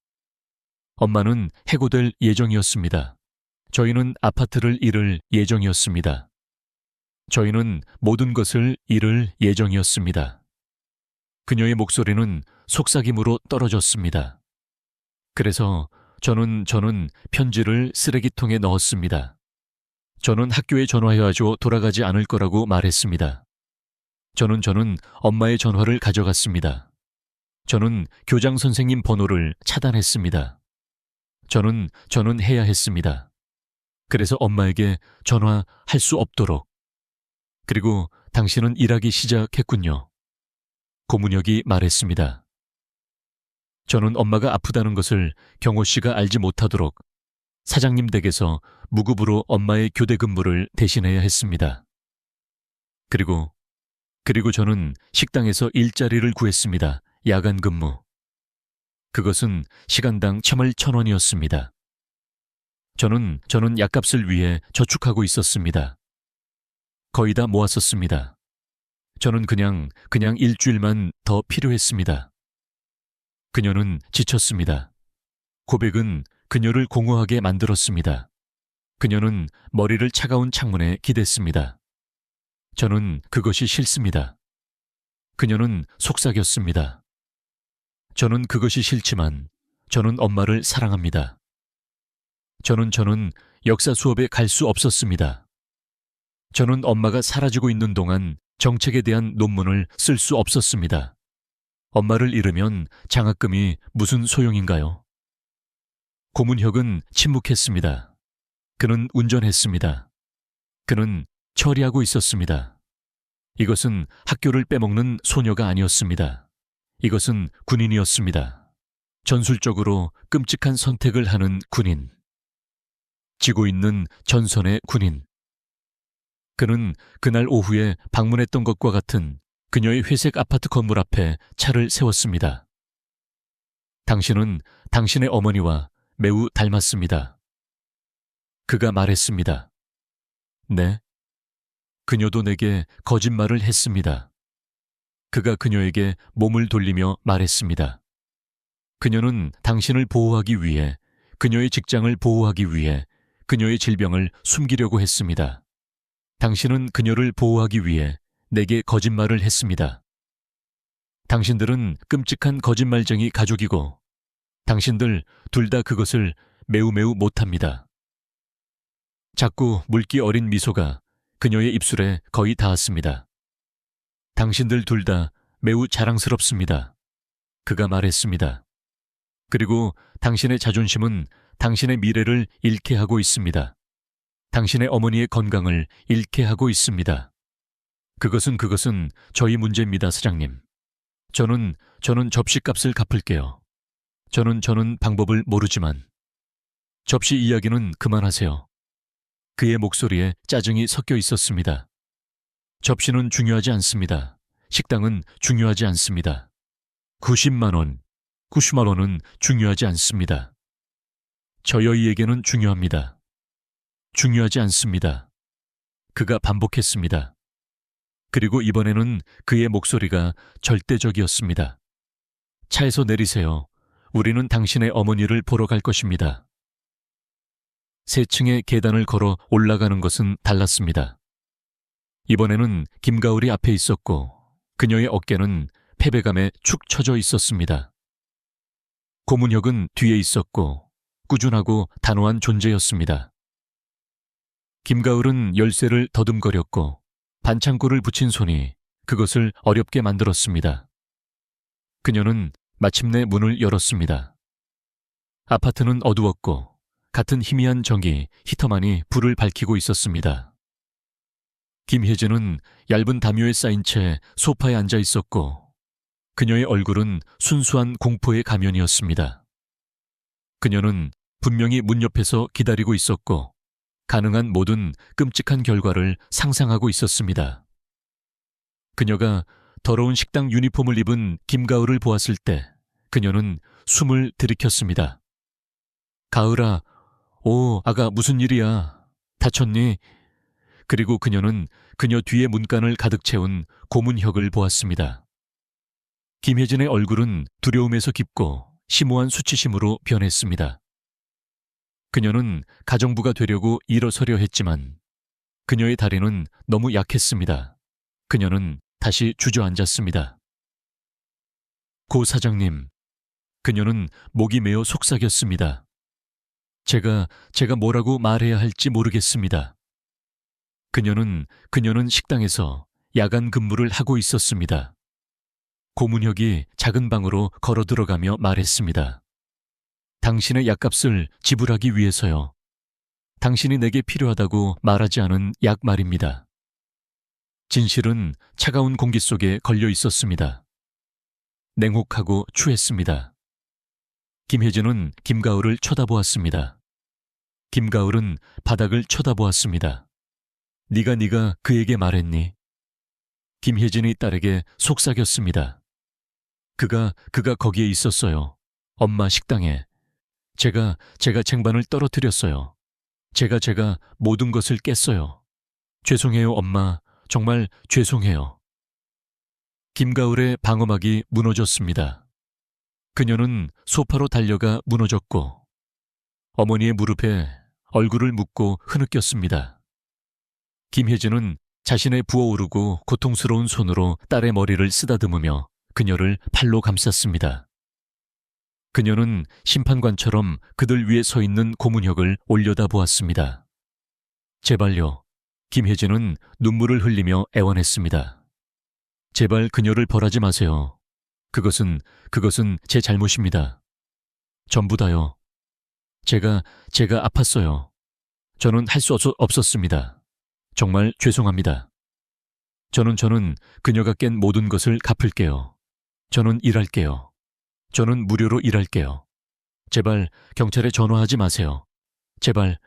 엄마는 해고될 예정이었습니다. 저희는 아파트를 잃을 예정이었습니다. 저희는 모든 것을 잃을 예정이었습니다. 그녀의 목소리는 속삭임으로 떨어졌습니다. 그래서 저는 편지를 쓰레기통에 넣었습니다. 저는 학교에 전화해야죠 돌아가지 않을 거라고 말했습니다. 저는 엄마의 전화를 가져갔습니다. 저는 교장 선생님 번호를 차단했습니다. 저는 해야 했습니다. 그래서 엄마에게 전화할 수 없도록. 그리고 당신은 일하기 시작했군요. 고문혁이 말했습니다. 저는 엄마가 아프다는 것을 경호 씨가 알지 못하도록 사장님 댁에서 무급으로 엄마의 교대 근무를 대신해야 했습니다. 그리고 저는 식당에서 일자리를 구했습니다. 야간 근무. 그것은 시간당 참을 1,000원이었습니다. 저는 약값을 위해 저축하고 있었습니다. 거의 다 모았었습니다. 저는 그냥 일주일만 더 필요했습니다. 그녀는 지쳤습니다. 고백은 그녀를 공허하게 만들었습니다. 그녀는 머리를 차가운 창문에 기댔습니다. 저는 그것이 싫습니다. 그녀는 속삭였습니다. 저는 그것이 싫지만 저는 엄마를 사랑합니다. 저는 역사 수업에 갈 수 없었습니다. 저는 엄마가 사라지고 있는 동안 정책에 대한 논문을 쓸 수 없었습니다. 엄마를 잃으면 장학금이 무슨 소용인가요? 고문혁은 침묵했습니다. 그는 운전했습니다. 그는 처리하고 있었습니다. 이것은 학교를 빼먹는 소녀가 아니었습니다. 이것은 군인이었습니다. 전술적으로 끔찍한 선택을 하는 군인. 지고 있는 전선의 군인. 그는 그날 오후에 방문했던 것과 같은 그녀의 회색 아파트 건물 앞에 차를 세웠습니다. 당신은 당신의 어머니와 매우 닮았습니다. 그가 말했습니다. 네. 그녀도 내게 거짓말을 했습니다. 그가 그녀에게 몸을 돌리며 말했습니다. 그녀는 당신을 보호하기 위해, 그녀의 직장을 보호하기 위해 그녀의 질병을 숨기려고 했습니다. 당신은 그녀를 보호하기 위해 내게 거짓말을 했습니다. 당신들은 끔찍한 거짓말쟁이 가족이고 당신들 둘 다 그것을 매우 못합니다. 자꾸 물기 어린 미소가 그녀의 입술에 거의 닿았습니다. 당신들 둘 다 매우 자랑스럽습니다. 그가 말했습니다. 그리고 당신의 자존심은 당신의 미래를 잃게 하고 있습니다. 당신의 어머니의 건강을 잃게 하고 있습니다. 그것은 저희 문제입니다, 사장님. 저는 접시값을 갚을게요. 저는 방법을 모르지만. 접시 이야기는 그만하세요. 그의 목소리에 짜증이 섞여 있었습니다. 접시는 중요하지 않습니다. 식당은 중요하지 않습니다. 90만 원은 중요하지 않습니다. 저 여인에게는 중요합니다. 중요하지 않습니다. 그가 반복했습니다. 그리고 이번에는 그의 목소리가 절대적이었습니다. 차에서 내리세요. 우리는 당신의 어머니를 보러 갈 것입니다. 세 층의 계단을 걸어 올라가는 것은 달랐습니다. 이번에는 김가을이 앞에 있었고 그녀의 어깨는 패배감에 축 처져 있었습니다. 고문혁은 뒤에 있었고 꾸준하고 단호한 존재였습니다. 김가을은 열쇠를 더듬거렸고 반창고를 붙인 손이 그것을 어렵게 만들었습니다. 그녀는 마침내 문을 열었습니다. 아파트는 어두웠고 같은 희미한 전기 히터만이 불을 밝히고 있었습니다. 김혜진은 얇은 담요에 쌓인 채 소파에 앉아 있었고 그녀의 얼굴은 순수한 공포의 가면이었습니다. 그녀는 분명히 문 옆에서 기다리고 있었고 가능한 모든 끔찍한 결과를 상상하고 있었습니다. 그녀가 더러운 식당 유니폼을 입은 김가을을 보았을 때 그녀는 숨을 들이켰습니다. 가을아, 오, 아가 무슨 일이야? 다쳤니? 그리고 그녀는 그녀 뒤에 문간을 가득 채운 고문혁을 보았습니다. 김혜진의 얼굴은 두려움에서 깊고 심오한 수치심으로 변했습니다. 그녀는 가정부가 되려고 일어서려 했지만 그녀의 다리는 너무 약했습니다. 그녀는 다시 주저앉았습니다. 고 사장님, 그녀는 목이 메어 속삭였습니다. 제가 뭐라고 말해야 할지 모르겠습니다. 그녀는 식당에서 야간 근무를 하고 있었습니다. 고문혁이 작은 방으로 걸어 들어가며 말했습니다. 당신의 약값을 지불하기 위해서요. 당신이 내게 필요하다고 말하지 않은 약 말입니다. 진실은 차가운 공기 속에 걸려 있었습니다. 냉혹하고 추했습니다. 김혜진은 김가을을 쳐다보았습니다. 김가을은 바닥을 쳐다보았습니다. 네가 그에게 말했니? 김혜진이 딸에게 속삭였습니다. 그가 거기에 있었어요. 엄마 식당에. 제가 쟁반을 떨어뜨렸어요. 제가 모든 것을 깼어요. 죄송해요, 엄마. 정말 죄송해요. 김가을의 방어막이 무너졌습니다. 그녀는 소파로 달려가 무너졌고 어머니의 무릎에 얼굴을 묻고 흐느꼈습니다. 김혜진은 자신의 부어오르고 고통스러운 손으로 딸의 머리를 쓰다듬으며 그녀를 팔로 감쌌습니다. 그녀는 심판관처럼 그들 위에 서 있는 고문혁을 올려다보았습니다. 제발요. 김혜진은 눈물을 흘리며 애원했습니다. 제발 그녀를 벌하지 마세요. 그것은 제 잘못입니다. 전부 다요. 제가 아팠어요. 저는 할 수 없었습니다. 정말 죄송합니다. 저는 그녀가 깬 모든 것을 갚을게요. 저는 일할게요. 저는 무료로 일할게요. 제발 경찰에 전화하지 마세요. 제발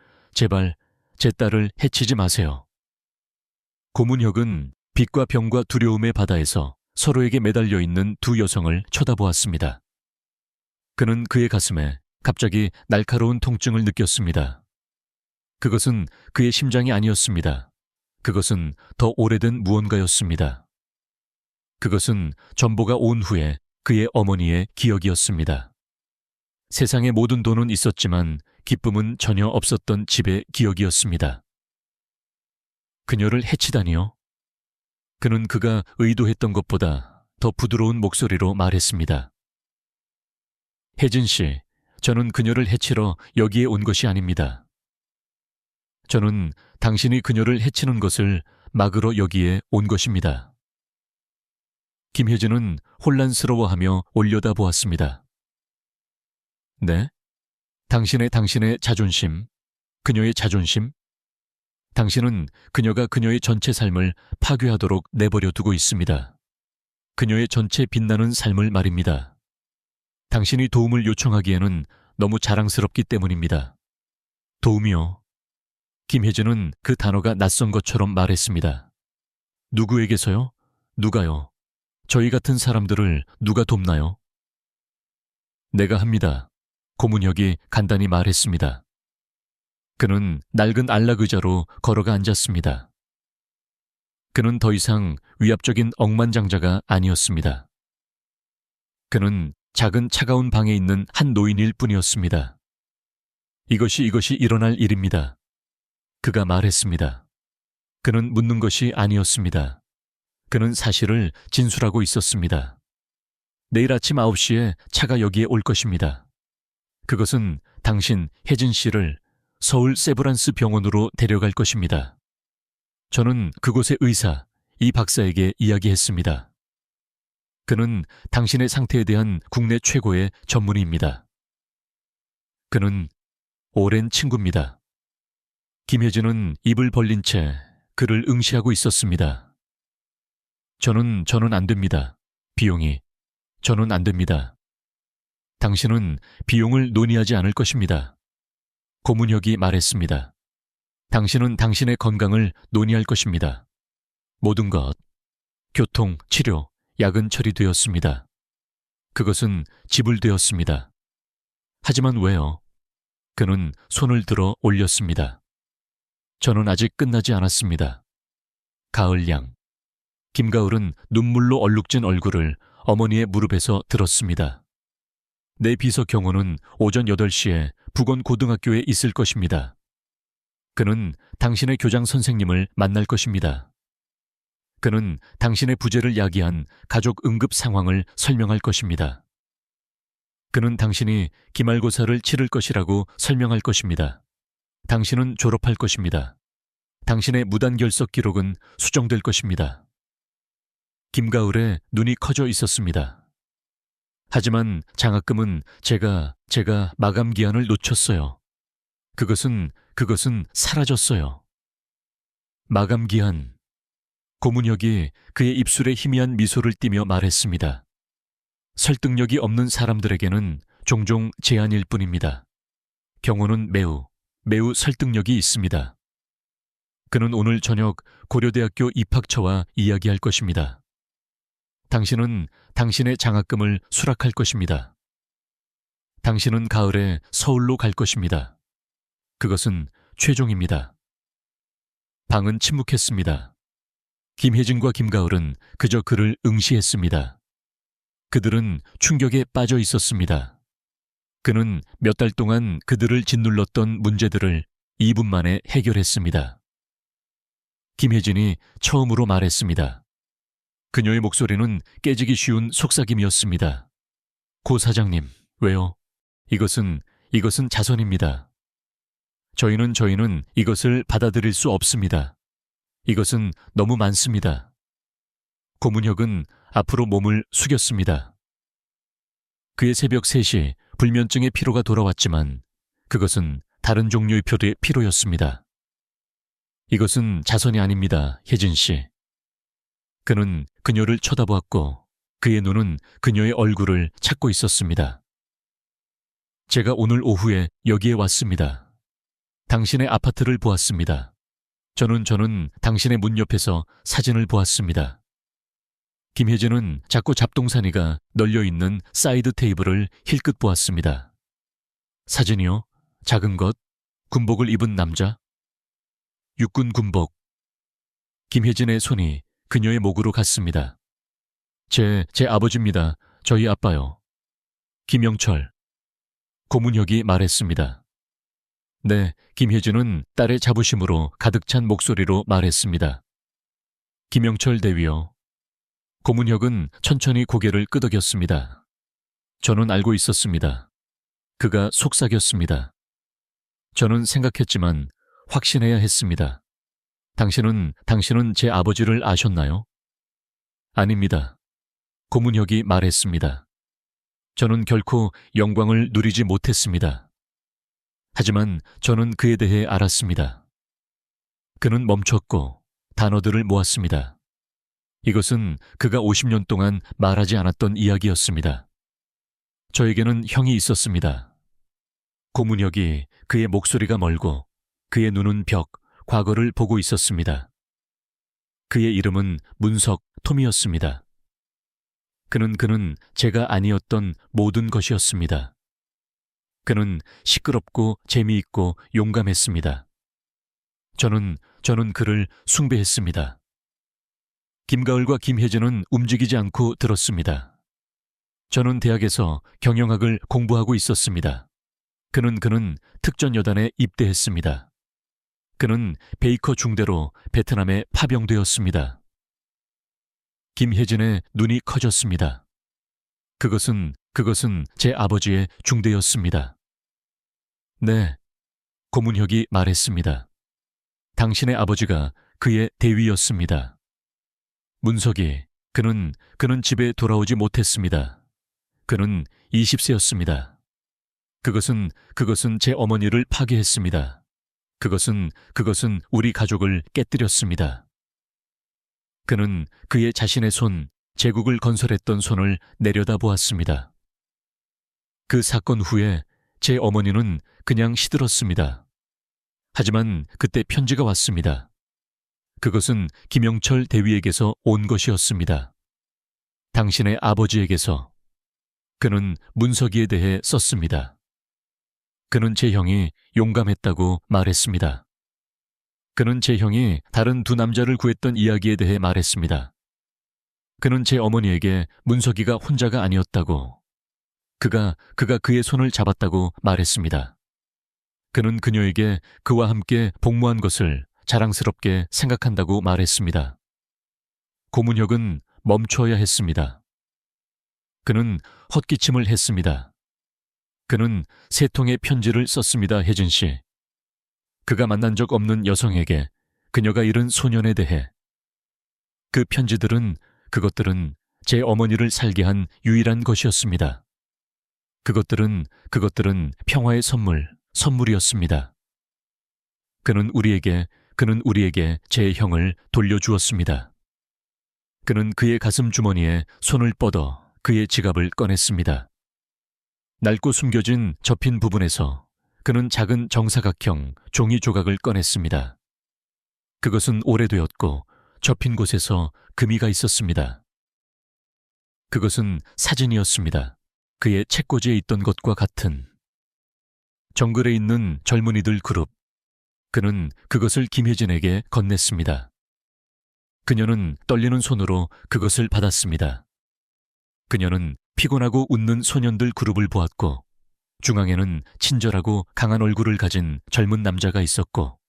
제 딸을 해치지 마세요. 고문혁은 빛과 병과 두려움의 바다에서 서로에게 매달려 있는 두 여성을 쳐다보았습니다. 그는 그의 가슴에 갑자기 날카로운 통증을 느꼈습니다. 그것은 그의 심장이 아니었습니다. 그것은 더 오래된 무언가였습니다. 그것은 전보가 온 후에 그의 어머니의 기억이었습니다. 세상의 모든 돈은 있었지만 기쁨은 전혀 없었던 집의 기억이었습니다. 그녀를 해치다니요? 그는 그가 의도했던 것보다 더 부드러운 목소리로 말했습니다. 혜진 씨, 저는 그녀를 해치러 여기에 온 것이 아닙니다. 저는 당신이 그녀를 해치는 것을 막으러 여기에 온 것입니다. 김혜진은 혼란스러워하며 올려다보았습니다. 네? 당신의 자존심, 그녀의 자존심? 당신은 그녀가 그녀의 전체 삶을 파괴하도록 내버려 두고 있습니다. 그녀의 전체 빛나는 삶을 말입니다. 당신이 도움을 요청하기에는 너무 자랑스럽기 때문입니다. 도움이요. 김혜진은 그 단어가 낯선 것처럼 말했습니다. 누구에게서요? 누가요? 저희 같은 사람들을 누가 돕나요? 내가 합니다. 고문혁이 간단히 말했습니다. 그는 낡은 안락 의자로 걸어가 앉았습니다. 그는 더 이상 위압적인 억만장자가 아니었습니다. 그는 작은 차가운 방에 있는 한 노인일 뿐이었습니다. 이것이 일어날 일입니다. 그가 말했습니다. 그는 묻는 것이 아니었습니다. 그는 사실을 진술하고 있었습니다. 내일 아침 9시에 차가 여기에 올 것입니다. 그것은 당신 혜진 씨를 서울 세브란스 병원으로 데려갈 것입니다. 저는 그곳의 의사, 이 박사에게 이야기했습니다. 그는 당신의 상태에 대한 국내 최고의 전문의입니다. 그는 오랜 친구입니다. 김혜진은 입을 벌린 채 그를 응시하고 있었습니다. 저는 안 됩니다. 비용이. 저는 안 됩니다. 당신은 비용을 논의하지 않을 것입니다. 고문혁이 말했습니다. 당신은 당신의 건강을 논의할 것입니다. 모든 것, 교통, 치료, 약은 처리되었습니다. 그것은 지불되었습니다. 하지만 왜요? 그는 손을 들어 올렸습니다. 저는 아직 끝나지 않았습니다. 가을양. 김가을은 눈물로 얼룩진 얼굴을 어머니의 무릎에서 들었습니다. 내 비서 경호는 오전 8시에 북원고등학교에 있을 것입니다. 그는 당신의 교장 선생님을 만날 것입니다. 그는 당신의 부재를 야기한 가족 응급 상황을 설명할 것입니다. 그는 당신이 기말고사를 치를 것이라고 설명할 것입니다. 당신은 졸업할 것입니다. 당신의 무단결석 기록은 수정될 것입니다. 김가을의 눈이 커져 있었습니다. 하지만 장학금은 제가 마감 기한을 놓쳤어요. 그것은 사라졌어요. 마감 기한. 고문혁이 그의 입술에 희미한 미소를 띠며 말했습니다. 설득력이 없는 사람들에게는 종종 제한일 뿐입니다. 경호는 매우 매우 설득력이 있습니다. 그는 오늘 저녁 고려대학교 입학처와 이야기할 것입니다. 당신은 당신의 장학금을 수락할 것입니다. 당신은 가을에 서울로 갈 것입니다. 그것은 최종입니다. 방은 침묵했습니다. 김혜진과 김가을은 그저 그를 응시했습니다. 그들은 충격에 빠져 있었습니다. 그는 몇 달 동안 그들을 짓눌렀던 문제들을 2분 만에 해결했습니다. 김혜진이 처음으로 말했습니다. 그녀의 목소리는 깨지기 쉬운 속삭임이었습니다. 고 사장님, 왜요? 이것은 자선입니다. 저희는 이것을 받아들일 수 없습니다. 이것은 너무 많습니다. 고문혁은 앞으로 몸을 숙였습니다. 그의 새벽 3시 불면증의 피로가 돌아왔지만 그것은 다른 종류의 피로였습니다. 이것은 자선이 아닙니다, 혜진 씨. 그는 그녀를 쳐다보았고 그의 눈은 그녀의 얼굴을 찾고 있었습니다. 제가 오늘 오후에 여기에 왔습니다. 당신의 아파트를 보았습니다. 저는 당신의 문 옆에서 사진을 보았습니다. 김혜진은 자꾸 잡동사니가 널려있는 사이드 테이블을 힐끗 보았습니다. 사진이요? 작은 것? 군복을 입은 남자? 육군 군복. 김혜진의 손이 그녀의 목으로 갔습니다. 제 아버지입니다. 저희 아빠요. 김영철. 고문혁이 말했습니다. 네, 김혜진은 딸의 자부심으로 가득 찬 목소리로 말했습니다. 김영철 대위요. 고문혁은 천천히 고개를 끄덕였습니다. 저는 알고 있었습니다. 그가 속삭였습니다. 저는 생각했지만 확신해야 했습니다. 당신은 제 아버지를 아셨나요? 아닙니다. 고문혁이 말했습니다. 저는 결코 영광을 누리지 못했습니다. 하지만 저는 그에 대해 알았습니다. 그는 멈췄고 단어들을 모았습니다. 이것은 그가 50년 동안 말하지 않았던 이야기였습니다. 저에게는 형이 있었습니다. 고문혁이 그의 목소리가 멀고 그의 눈은 벽, 과거를 보고 있었습니다. 그의 이름은 문석 톰이었습니다. 그는 제가 아니었던 모든 것이었습니다. 그는 시끄럽고 재미있고 용감했습니다. 저는 그를 숭배했습니다. 김가을과 김혜진은 움직이지 않고 들었습니다. 저는 대학에서 경영학을 공부하고 있었습니다. 그는 특전여단에 입대했습니다. 그는 베이커 중대로 베트남에 파병되었습니다. 김혜진의 눈이 커졌습니다. 그것은 제 아버지의 중대였습니다. 네, 고문혁이 말했습니다. 당신의 아버지가 그의 대위였습니다. 문석이, 그는 집에 돌아오지 못했습니다. 그는 20세였습니다. 그것은 제 어머니를 파괴했습니다. 그것은 우리 가족을 깨뜨렸습니다. 그는 그의 자신의 손, 제국을 건설했던 손을 내려다 보았습니다. 그 사건 후에 제 어머니는 그냥 시들었습니다. 하지만 그때 편지가 왔습니다. 그것은 김영철 대위에게서 온 것이었습니다. 당신의 아버지에게서. 그는 문석이에 대해 썼습니다. 그는 제 형이 용감했다고 말했습니다. 그는 제 형이 다른 두 남자를 구했던 이야기에 대해 말했습니다. 그는 제 어머니에게 문석이가 혼자가 아니었다고, 그가 그의 손을 잡았다고 말했습니다. 그는 그녀에게 그와 함께 복무한 것을 자랑스럽게 생각한다고 말했습니다. 고문혁은 멈춰야 했습니다. 그는 헛기침을 했습니다. 그는 3통의 편지를 썼습니다, 혜진 씨. 그가 만난 적 없는 여성에게 그녀가 잃은 소년에 대해. 그 편지들은, 그것들은 제 어머니를 살게 한 유일한 것이었습니다. 그것들은 평화의 선물이었습니다. 그는 우리에게 제 형을 돌려주었습니다. 그는 그의 가슴 주머니에 손을 뻗어 그의 지갑을 꺼냈습니다. 낡고 숨겨진 접힌 부분에서 그는 작은 정사각형 종이 조각을 꺼냈습니다. 그것은 오래되었고 접힌 곳에서 금이가 있었습니다. 그것은 사진이었습니다. 그의 책꽂이에 있던 것과 같은. 정글에 있는 젊은이들 그룹. 그는 그것을 김혜진에게 건넸습니다. 그녀는 떨리는 손으로 그것을 받았습니다. 그녀는 피곤하고 웃는 소년들 그룹을 보았고 중앙에는 친절하고 강한 얼굴을 가진 젊은 남자가 있었고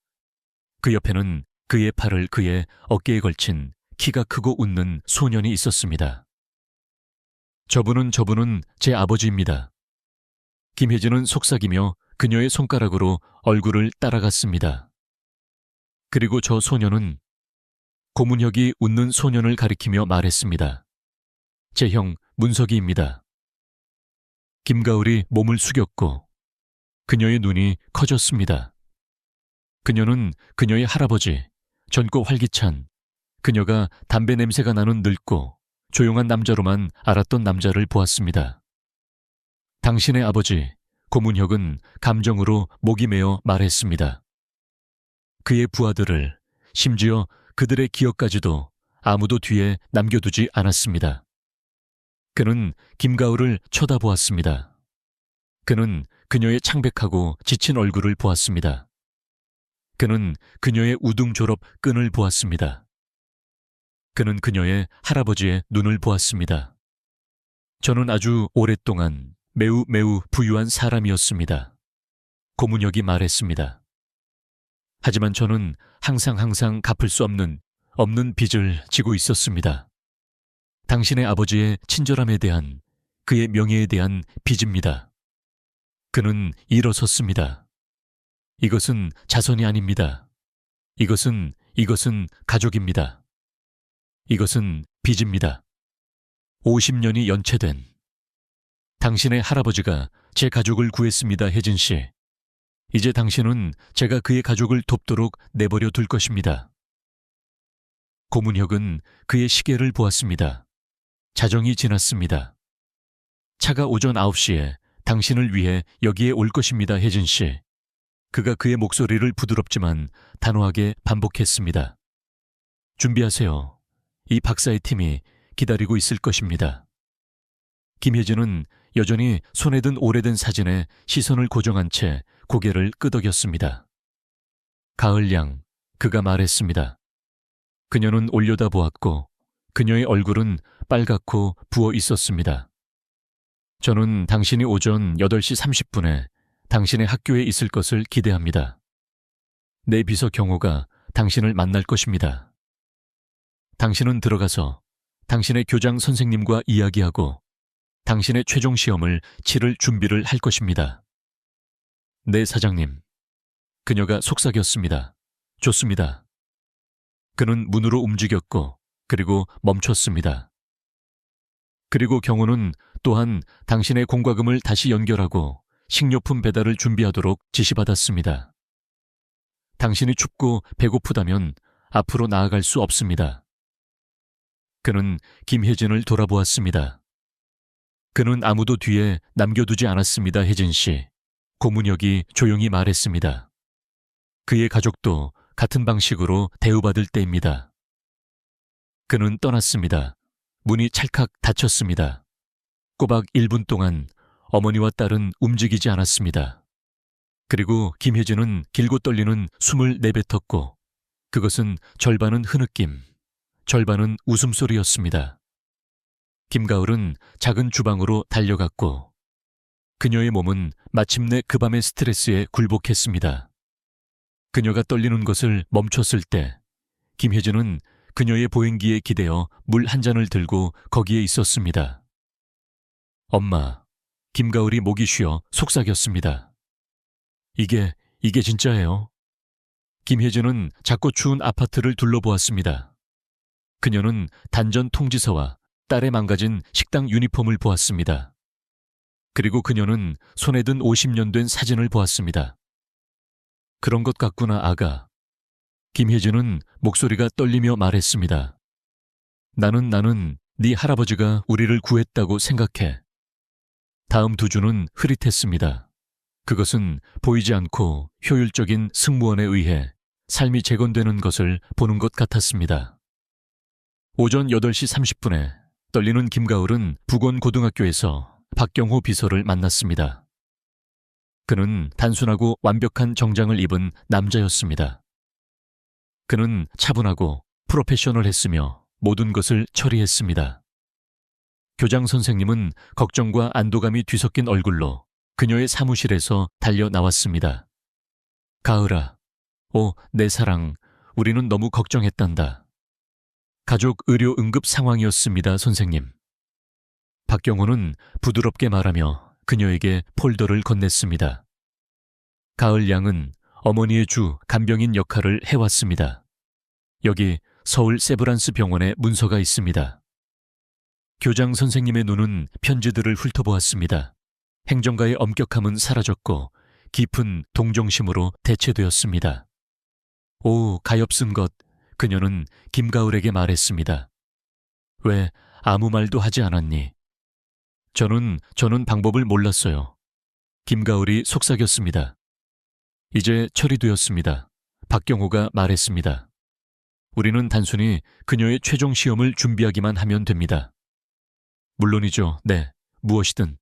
그 옆에는 그의 팔을 그의 어깨에 걸친 키가 크고 웃는 소년이 있었습니다. 저분은 제 아버지입니다. 김혜진은 속삭이며 그녀의 손가락으로 얼굴을 따라갔습니다. 그리고 저 소년은 고문혁이 웃는 소년을 가리키며 말했습니다. 제 형 문석이입니다. 김가을이 몸을 숙였고 그녀의 눈이 커졌습니다. 그녀는 그녀의 할아버지, 젊고 활기찬, 그녀가 담배 냄새가 나는 늙고 조용한 남자로만 알았던 남자를 보았습니다. 당신의 아버지, 고문혁은 감정으로 목이 메어 말했습니다. 그의 부하들을, 심지어 그들의 기억까지도 아무도 뒤에 남겨두지 않았습니다. 그는 김가을을 쳐다보았습니다. 그는 그녀의 창백하고 지친 얼굴을 보았습니다. 그는 그녀의 우등 졸업 끈을 보았습니다. 그는 그녀의 할아버지의 눈을 보았습니다. 저는 아주 오랫동안 매우 부유한 사람이었습니다. 고문혁이 말했습니다. 하지만 저는 항상 갚을 수 없는 빚을 지고 있었습니다. 당신의 아버지의 친절함에 대한 그의 명예에 대한 빚입니다. 그는 일어섰습니다. 이것은 자선이 아닙니다. 이것은 가족입니다. 이것은 빚입니다. 50년이 연체된 당신의 할아버지가 제 가족을 구했습니다, 혜진 씨. 이제 당신은 제가 그의 가족을 돕도록 내버려 둘 것입니다. 고문혁은 그의 시계를 보았습니다. 자정이 지났습니다. 차가 오전 9시에 당신을 위해 여기에 올 것입니다, 혜진 씨. 그가 그의 목소리를 부드럽지만 단호하게 반복했습니다. 준비하세요. 이 박사의 팀이 기다리고 있을 것입니다. 김혜진은 여전히 손에 든 오래된 사진에 시선을 고정한 채 고개를 끄덕였습니다. 가을양, 그가 말했습니다. 그녀는 올려다보았고 그녀의 얼굴은 빨갛고 부어 있었습니다. 저는 당신이 오전 8시 30분에 당신의 학교에 있을 것을 기대합니다. 내 비서 경호가 당신을 만날 것입니다. 당신은 들어가서 당신의 교장 선생님과 이야기하고 당신의 최종 시험을 치를 준비를 할 것입니다. 네, 사장님. 그녀가 속삭였습니다. 좋습니다. 그는 문으로 움직였고 그리고 멈췄습니다. 그리고 경호는 또한 당신의 공과금을 다시 연결하고 식료품 배달을 준비하도록 지시받았습니다. 당신이 춥고 배고프다면 앞으로 나아갈 수 없습니다. 그는 김혜진을 돌아보았습니다. 그는 아무도 뒤에 남겨두지 않았습니다, 혜진 씨. 고문혁이 조용히 말했습니다. 그의 가족도 같은 방식으로 대우받을 때입니다. 그는 떠났습니다. 문이 찰칵 닫혔습니다. 꼬박 1분 동안 어머니와 딸은 움직이지 않았습니다. 그리고 김혜진은 길고 떨리는 숨을 내뱉었고 그것은 절반은 흐느낌, 절반은 웃음소리였습니다. 김가을은 작은 주방으로 달려갔고 그녀의 몸은 마침내 그 밤의 스트레스에 굴복했습니다. 그녀가 떨리는 것을 멈췄을 때 김혜진은 그녀의 보행기에 기대어 물 한 잔을 들고 거기에 있었습니다. 엄마, 김가을이 목이 쉬어 속삭였습니다. 이게 진짜예요. 김혜진은 작고 추운 아파트를 둘러보았습니다. 그녀는 단전 통지서와 딸의 망가진 식당 유니폼을 보았습니다. 그리고 그녀는 손에 든 50년 된 사진을 보았습니다. 그런 것 같구나, 아가. 김혜진은 목소리가 떨리며 말했습니다. 나는 네 할아버지가 우리를 구했다고 생각해. 다음 두 주는 흐릿했습니다. 그것은 보이지 않고 효율적인 승무원에 의해 삶이 재건되는 것을 보는 것 같았습니다. 오전 8시 30분에 떨리는 김가을은 북원고등학교에서 박경호 비서를 만났습니다. 그는 단순하고 완벽한 정장을 입은 남자였습니다. 그는 차분하고 프로페셔널했으며 모든 것을 처리했습니다. 교장 선생님은 걱정과 안도감이 뒤섞인 얼굴로 그녀의 사무실에서 달려 나왔습니다. 가을아, 오, 내 사랑, 우리는 너무 걱정했단다. 가족 의료 응급 상황이었습니다, 선생님. 박경호는 부드럽게 말하며 그녀에게 폴더를 건넸습니다. 가을 양은 어머니의 주 간병인 역할을 해왔습니다. 여기 서울 세브란스 병원에 문서가 있습니다. 교장 선생님의 눈은 편지들을 훑어보았습니다. 행정가의 엄격함은 사라졌고 깊은 동정심으로 대체되었습니다. 오, 가엾은 것, 그녀는 김가을에게 말했습니다. 왜 아무 말도 하지 않았니? 저는 방법을 몰랐어요. 김가을이 속삭였습니다. 이제 처리되었습니다. 박경호가 말했습니다. 우리는 단순히 그녀의 최종 시험을 준비하기만 하면 됩니다. 물론이죠. 네, 무엇이든.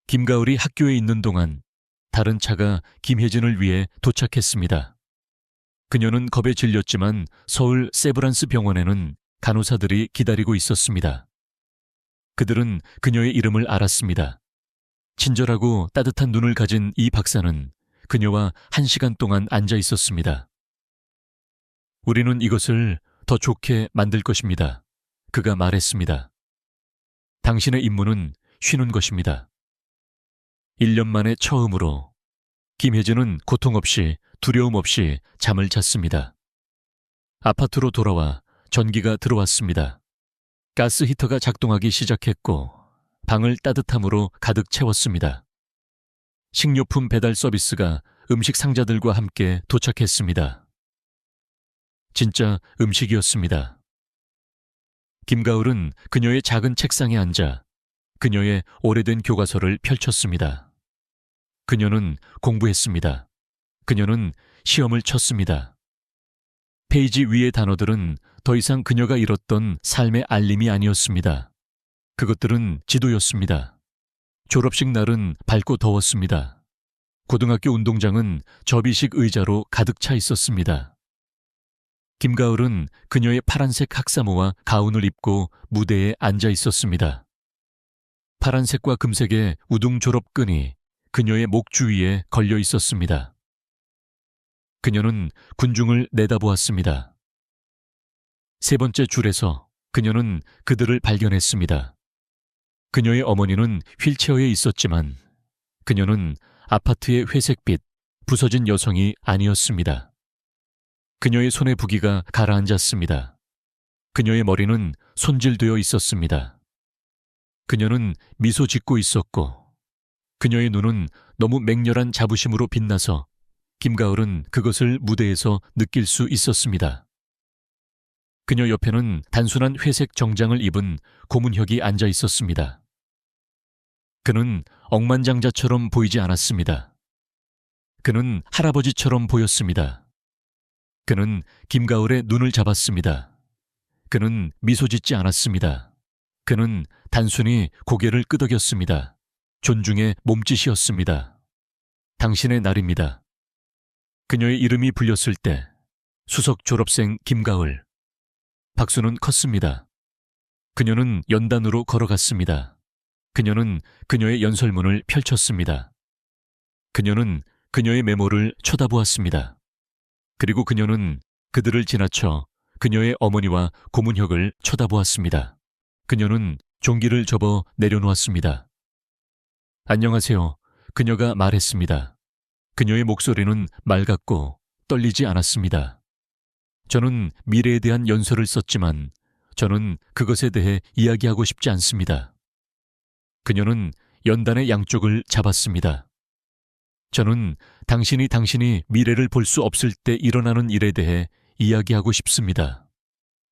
김가을이 학교에 있는 동안 다른 차가 김혜진을 위해 도착했습니다. 그녀는 겁에 질렸지만 서울 세브란스 병원에는 간호사들이 기다리고 있었습니다. 그들은 그녀의 이름을 알았습니다. 친절하고 따뜻한 눈을 가진 이 박사는 그녀와 1시간 동안 앉아 있었습니다. 우리는 이것을 더 좋게 만들 것입니다. 그가 말했습니다. 당신의 임무는 쉬는 것입니다. 1년 만에 처음으로 김혜진은 고통 없이 두려움 없이 잠을 잤습니다. 아파트로 돌아와 전기가 들어왔습니다. 가스 히터가 작동하기 시작했고 방을 따뜻함으로 가득 채웠습니다. 식료품 배달 서비스가 음식 상자들과 함께 도착했습니다. 진짜 음식이었습니다. 김가을은 그녀의 작은 책상에 앉아 그녀의 오래된 교과서를 펼쳤습니다. 그녀는 공부했습니다. 그녀는 시험을 쳤습니다. 페이지 위의 단어들은 더 이상 그녀가 잃었던 삶의 알림이 아니었습니다. 그것들은 지도였습니다. 졸업식 날은 밝고 더웠습니다. 고등학교 운동장은 접이식 의자로 가득 차 있었습니다. 김가을은 그녀의 파란색 학사모와 가운을 입고 무대에 앉아 있었습니다. 파란색과 금색의 우둥 졸업끈이 그녀의 목 주위에 걸려 있었습니다. 그녀는 군중을 내다보았습니다. 3번째 줄에서 그녀는 그들을 발견했습니다. 그녀의 어머니는 휠체어에 있었지만 그녀는 아파트의 회색빛, 부서진 여성이 아니었습니다. 그녀의 손에 부기가 가라앉았습니다. 그녀의 머리는 손질되어 있었습니다. 그녀는 미소 짓고 있었고 그녀의 눈은 너무 맹렬한 자부심으로 빛나서 김가을은 그것을 무대에서 느낄 수 있었습니다. 그녀 옆에는 단순한 회색 정장을 입은 고문혁이 앉아 있었습니다. 그는 억만장자처럼 보이지 않았습니다. 그는 할아버지처럼 보였습니다. 그는 김가을의 눈을 잡았습니다. 그는 미소 짓지 않았습니다. 그는 단순히 고개를 끄덕였습니다. 존중의 몸짓이었습니다. 당신의 날입니다. 그녀의 이름이 불렸을 때 수석 졸업생 김가을. 박수는 컸습니다. 그녀는 연단으로 걸어갔습니다. 그녀는 그녀의 연설문을 펼쳤습니다. 그녀는 그녀의 메모를 쳐다보았습니다. 그리고 그녀는 그들을 지나쳐 그녀의 어머니와 고문혁을 쳐다보았습니다. 그녀는 종기를 접어 내려놓았습니다. 안녕하세요. 그녀가 말했습니다. 그녀의 목소리는 맑았고 떨리지 않았습니다. 저는 미래에 대한 연설을 썼지만 저는 그것에 대해 이야기하고 싶지 않습니다. 그녀는 연단의 양쪽을 잡았습니다. 저는 당신이 미래를 볼 수 없을 때 일어나는 일에 대해 이야기하고 싶습니다.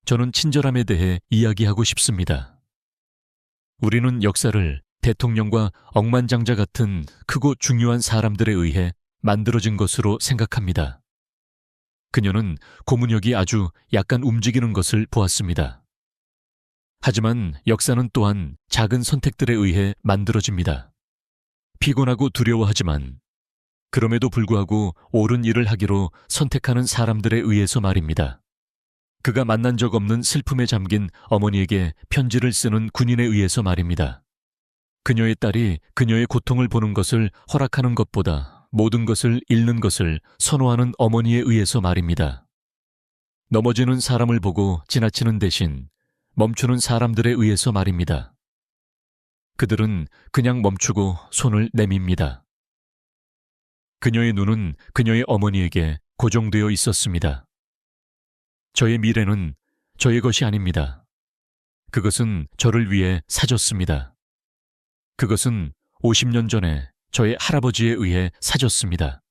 저는 친절함에 대해 이야기하고 싶습니다. 우리는 역사를 대통령과 억만장자 같은 크고 중요한 사람들에 의해 만들어진 것으로 생각합니다. 그녀는 고문혁이 아주 약간 움직이는 것을 보았습니다. 하지만 역사는 또한 작은 선택들에 의해 만들어집니다. 피곤하고 두려워하지만 그럼에도 불구하고 옳은 일을 하기로 선택하는 사람들에 의해서 말입니다. 그가 만난 적 없는 슬픔에 잠긴 어머니에게 편지를 쓰는 군인에 의해서 말입니다. 그녀의 딸이 그녀의 고통을 보는 것을 허락하는 것보다 모든 것을 잃는 것을 선호하는 어머니에 의해서 말입니다. 넘어지는 사람을 보고 지나치는 대신 멈추는 사람들에 의해서 말입니다. 그들은 그냥 멈추고 손을 내밉니다. 그녀의 눈은 그녀의 어머니에게 고정되어 있었습니다. 저의 미래는 저의 것이 아닙니다. 그것은 저를 위해 사줬습니다. 그것은 50년 전에 저의 할아버지에 의해 사줬습니다.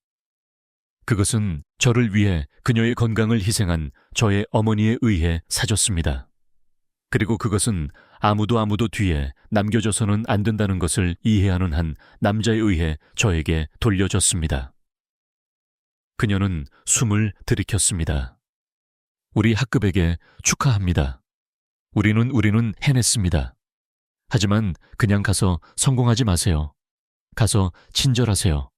그것은 저를 위해 그녀의 건강을 희생한 저의 어머니에 의해 사줬습니다. 그리고 그것은 아무도 뒤에 남겨져서는 안 된다는 것을 이해하는 한 남자에 의해 저에게 돌려졌습니다. 그녀는 숨을 들이켰습니다. 우리 학급에게 축하합니다. 우리는 해냈습니다. 하지만 그냥 가서 성공하지 마세요. 가서 친절하세요.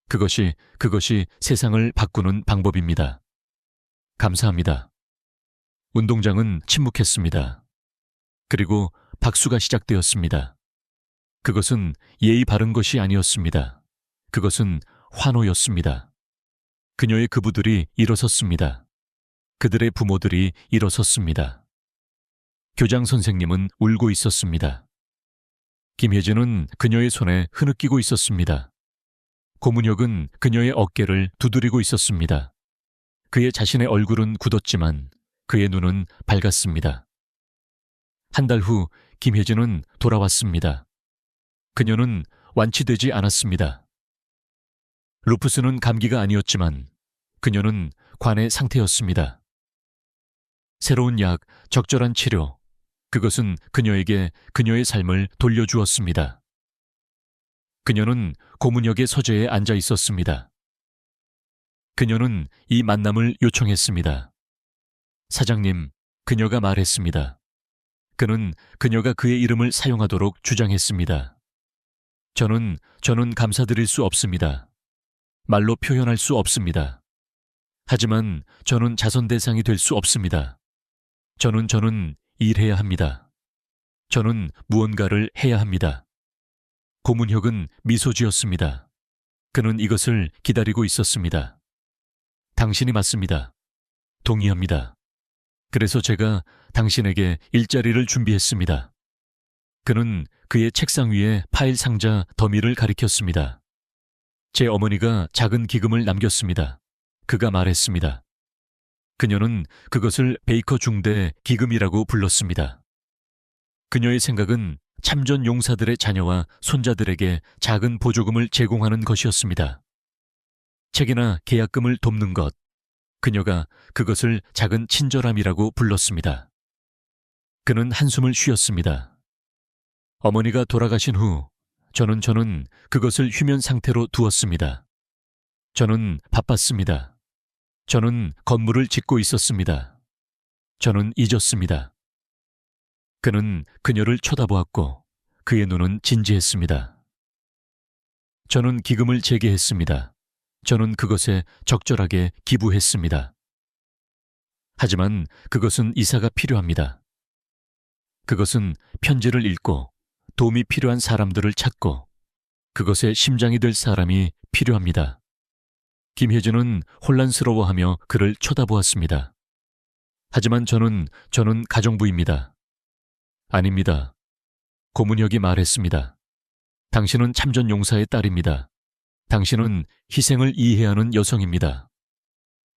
그것이 세상을 바꾸는 방법입니다. 감사합니다. 운동장은 침묵했습니다. 그리고 박수가 시작되었습니다. 그것은 예의 바른 것이 아니었습니다. 그것은 환호였습니다. 그녀의 그부들이 일어섰습니다. 그들의 부모들이 일어섰습니다. 교장 선생님은 울고 있었습니다. 김혜진은 그녀의 손에 흐느끼고 있었습니다. 고문혁은 그녀의 어깨를 두드리고 있었습니다. 그의 자신의 얼굴은 굳었지만 그의 눈은 밝았습니다. 한 달 후 김혜진은 돌아왔습니다. 그녀는 완치되지 않았습니다. 루푸스는 감기가 아니었지만 그녀는 관의 상태였습니다. 새로운 약, 적절한 치료, 그것은 그녀에게 그녀의 삶을 돌려주었습니다. 그녀는 고문혁의 서재에 앉아 있었습니다. 그녀는 이 만남을 요청했습니다. 사장님, 그녀가 말했습니다. 그는 그녀가 그의 이름을 사용하도록 주장했습니다. 저는 감사드릴 수 없습니다. 말로 표현할 수 없습니다. 하지만 저는 자선 대상이 될 수 없습니다. 저는 일해야 합니다. 저는 무언가를 해야 합니다. 고문혁은 미소 지었습니다. 그는 이것을 기다리고 있었습니다. 당신이 맞습니다. 동의합니다. 그래서 제가 당신에게 일자리를 준비했습니다. 그는 그의 책상 위에 파일 상자 더미를 가리켰습니다. 제 어머니가 작은 기금을 남겼습니다. 그가 말했습니다. 그녀는 그것을 베이커 중대 기금이라고 불렀습니다. 그녀의 생각은 참전 용사들의 자녀와 손자들에게 작은 보조금을 제공하는 것이었습니다. 책이나 계약금을 돕는 것, 그녀가 그것을 작은 친절함이라고 불렀습니다. 그는 한숨을 쉬었습니다. 어머니가 돌아가신 후 저는 그것을 휴면 상태로 두었습니다. 저는 바빴습니다. 저는 건물을 짓고 있었습니다. 저는 잊었습니다. 그는 그녀를 쳐다보았고 그의 눈은 진지했습니다. 저는 기금을 재개했습니다. 저는 그것에 적절하게 기부했습니다. 하지만 그것은 이사가 필요합니다. 그것은 편지를 읽고 도움이 필요한 사람들을 찾고 그것의 심장이 될 사람이 필요합니다. 김혜진은 혼란스러워하며 그를 쳐다보았습니다. 하지만 저는 가정부입니다. 아닙니다. 고문혁이 말했습니다. 당신은 참전용사의 딸입니다. 당신은 희생을 이해하는 여성입니다.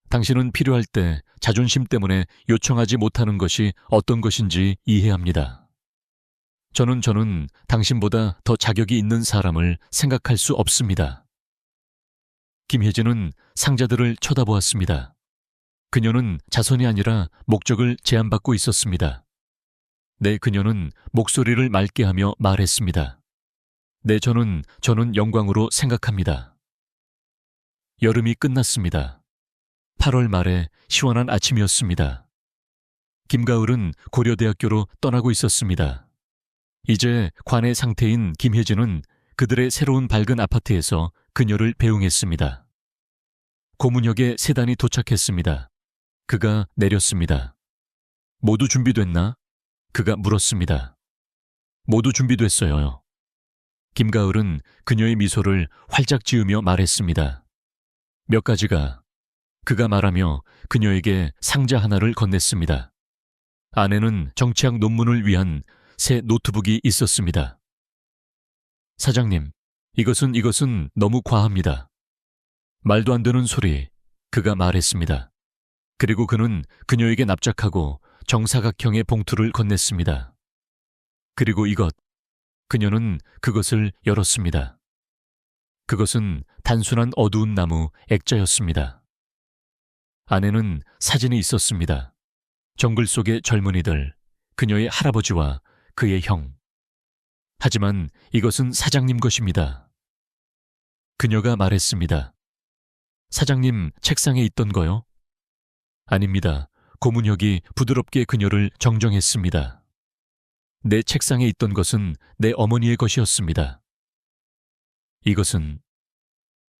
당신은 필요할 때 자존심 때문에 요청하지 못하는 것이 어떤 것인지 이해합니다. 저는 당신보다 더 자격이 있는 사람을 생각할 수 없습니다. 김혜진은 상자들을 쳐다보았습니다. 그녀는 자선이 아니라 목적을 제안받고 있었습니다. 네, 그녀는 목소리를 맑게 하며 말했습니다. 네, 저는 영광으로 생각합니다. 여름이 끝났습니다. 8월 말에 시원한 아침이었습니다. 김가을은 고려대학교로 떠나고 있었습니다. 이제 관의 상태인 김혜진은 그들의 새로운 밝은 아파트에서 그녀를 배웅했습니다. 고문역에 세단이 도착했습니다. 그가 내렸습니다. 모두 준비됐나? 그가 물었습니다. 모두 준비됐어요. 김가을은 그녀의 미소를 활짝 지으며 말했습니다. 몇 가지가. 그가 말하며 그녀에게 상자 하나를 건넸습니다. 안에는 정치학 논문을 위한 새 노트북이 있었습니다. 사장님, 이것은 너무 과합니다. 말도 안 되는 소리, 그가 말했습니다. 그리고 그는 그녀에게 납작하고 정사각형의 봉투를 건넸습니다. 그리고 그녀는 그것을 열었습니다. 그것은 단순한 어두운 나무 액자였습니다. 안에는 사진이 있었습니다. 정글 속의 젊은이들, 그녀의 할아버지와 그의 형. 하지만 이것은 사장님 것입니다. 그녀가 말했습니다. 사장님 책상에 있던 거요? 아닙니다. 고문혁이 부드럽게 그녀를 정정했습니다. 내 책상에 있던 것은 내 어머니의 것이었습니다.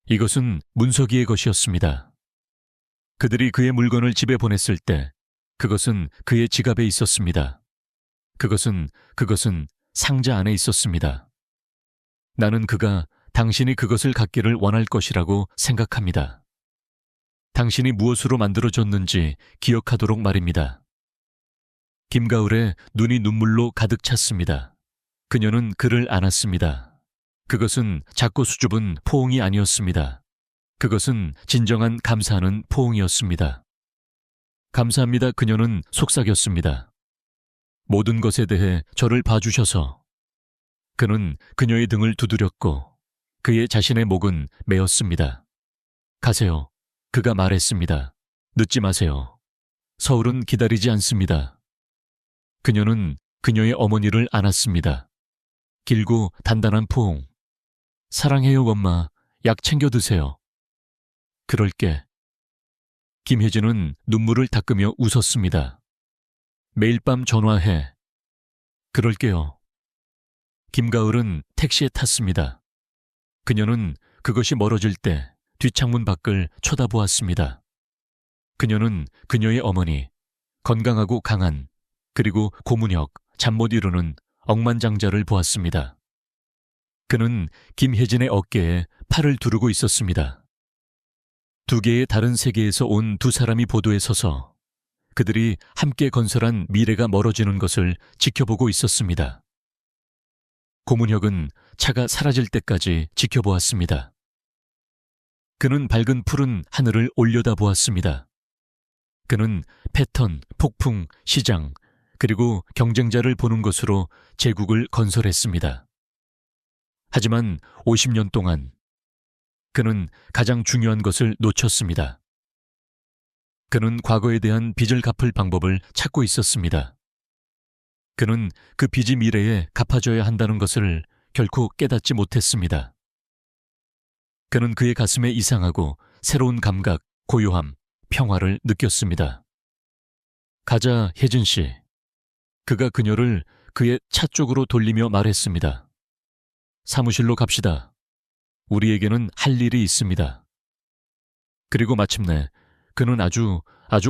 이것은 문석이의 것이었습니다. 그들이 그의 물건을 집에 보냈을 때 그것은 그의 지갑에 있었습니다. 그것은 상자 안에 있었습니다. 나는 그가 당신이 그것을 갖기를 원할 것이라고 생각합니다. 당신이 무엇으로 만들어졌는지 기억하도록 말입니다. 김가을의 눈이 눈물로 가득 찼습니다. 그녀는 그를 안았습니다. 그것은 작고 수줍은 포옹이 아니었습니다. 그것은 진정한 감사하는 포옹이었습니다. 감사합니다. 그녀는 속삭였습니다. 모든 것에 대해 저를 봐주셔서. 그는 그녀의 등을 두드렸고 그의 자신의 목은 메었습니다. 가세요. 그가 말했습니다. 늦지 마세요. 서울은 기다리지 않습니다. 그녀는 그녀의 어머니를 안았습니다. 길고 단단한 포옹. 사랑해요, 엄마. 약 챙겨 드세요. 그럴게. 김혜진은 눈물을 닦으며 웃었습니다. 매일 밤 전화해. 그럴게요. 김가을은 택시에 탔습니다. 그녀는 그것이 멀어질 때 뒷창문 밖을 쳐다보았습니다. 그녀는 그녀의 어머니, 건강하고 강한, 그리고 고문혁, 잠 못 이루는 억만장자를 보았습니다. 그는 김혜진의 어깨에 팔을 두르고 있었습니다. 두 개의 다른 세계에서 온 두 사람이 보도에 서서 그들이 함께 건설한 미래가 멀어지는 것을 지켜보고 있었습니다. 고문혁은 차가 사라질 때까지 지켜보았습니다. 그는 밝은 푸른 하늘을 올려다보았습니다. 그는 패턴, 폭풍, 시장, 그리고 경쟁자를 보는 것으로 제국을 건설했습니다. 하지만 50년 동안 그는 가장 중요한 것을 놓쳤습니다. 그는 과거에 대한 빚을 갚을 방법을 찾고 있었습니다. 그는 그 빚이 미래에 갚아줘야 한다는 것을 결코 깨닫지 못했습니다. 그는 그의 가슴에 이상하고 새로운 감각, 고요함, 평화를 느꼈습니다. 가자, 혜진 씨. 그가 그녀를 그의 차 쪽으로 돌리며 말했습니다. 사무실로 갑시다. 우리에게는 할 일이 있습니다. 그리고 마침내 그는 아주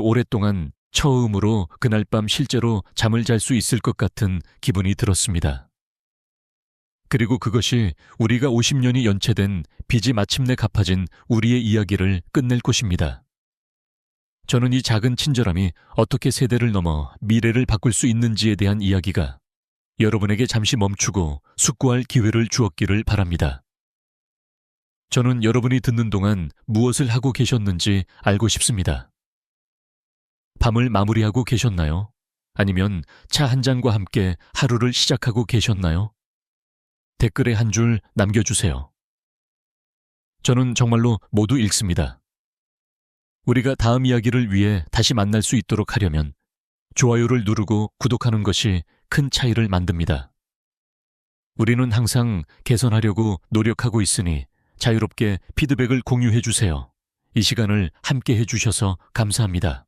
오랫동안 처음으로 그날 밤 실제로 잠을 잘 수 있을 것 같은 기분이 들었습니다. 그리고 그것이 우리가 50년이 연체된 빚이 마침내 갚아진 우리의 이야기를 끝낼 곳입니다. 저는 이 작은 친절함이 어떻게 세대를 넘어 미래를 바꿀 수 있는지에 대한 이야기가 여러분에게 잠시 멈추고 숙고할 기회를 주었기를 바랍니다. 저는 여러분이 듣는 동안 무엇을 하고 계셨는지 알고 싶습니다. 밤을 마무리하고 계셨나요? 아니면 차 한 잔과 함께 하루를 시작하고 계셨나요? 댓글에 한 줄 남겨주세요. 저는 정말로 모두 읽습니다. 우리가 다음 이야기를 위해 다시 만날 수 있도록 하려면 좋아요를 누르고 구독하는 것이 큰 차이를 만듭니다. 우리는 항상 개선하려고 노력하고 있으니 자유롭게 피드백을 공유해 주세요. 이 시간을 함께 해주셔서 감사합니다.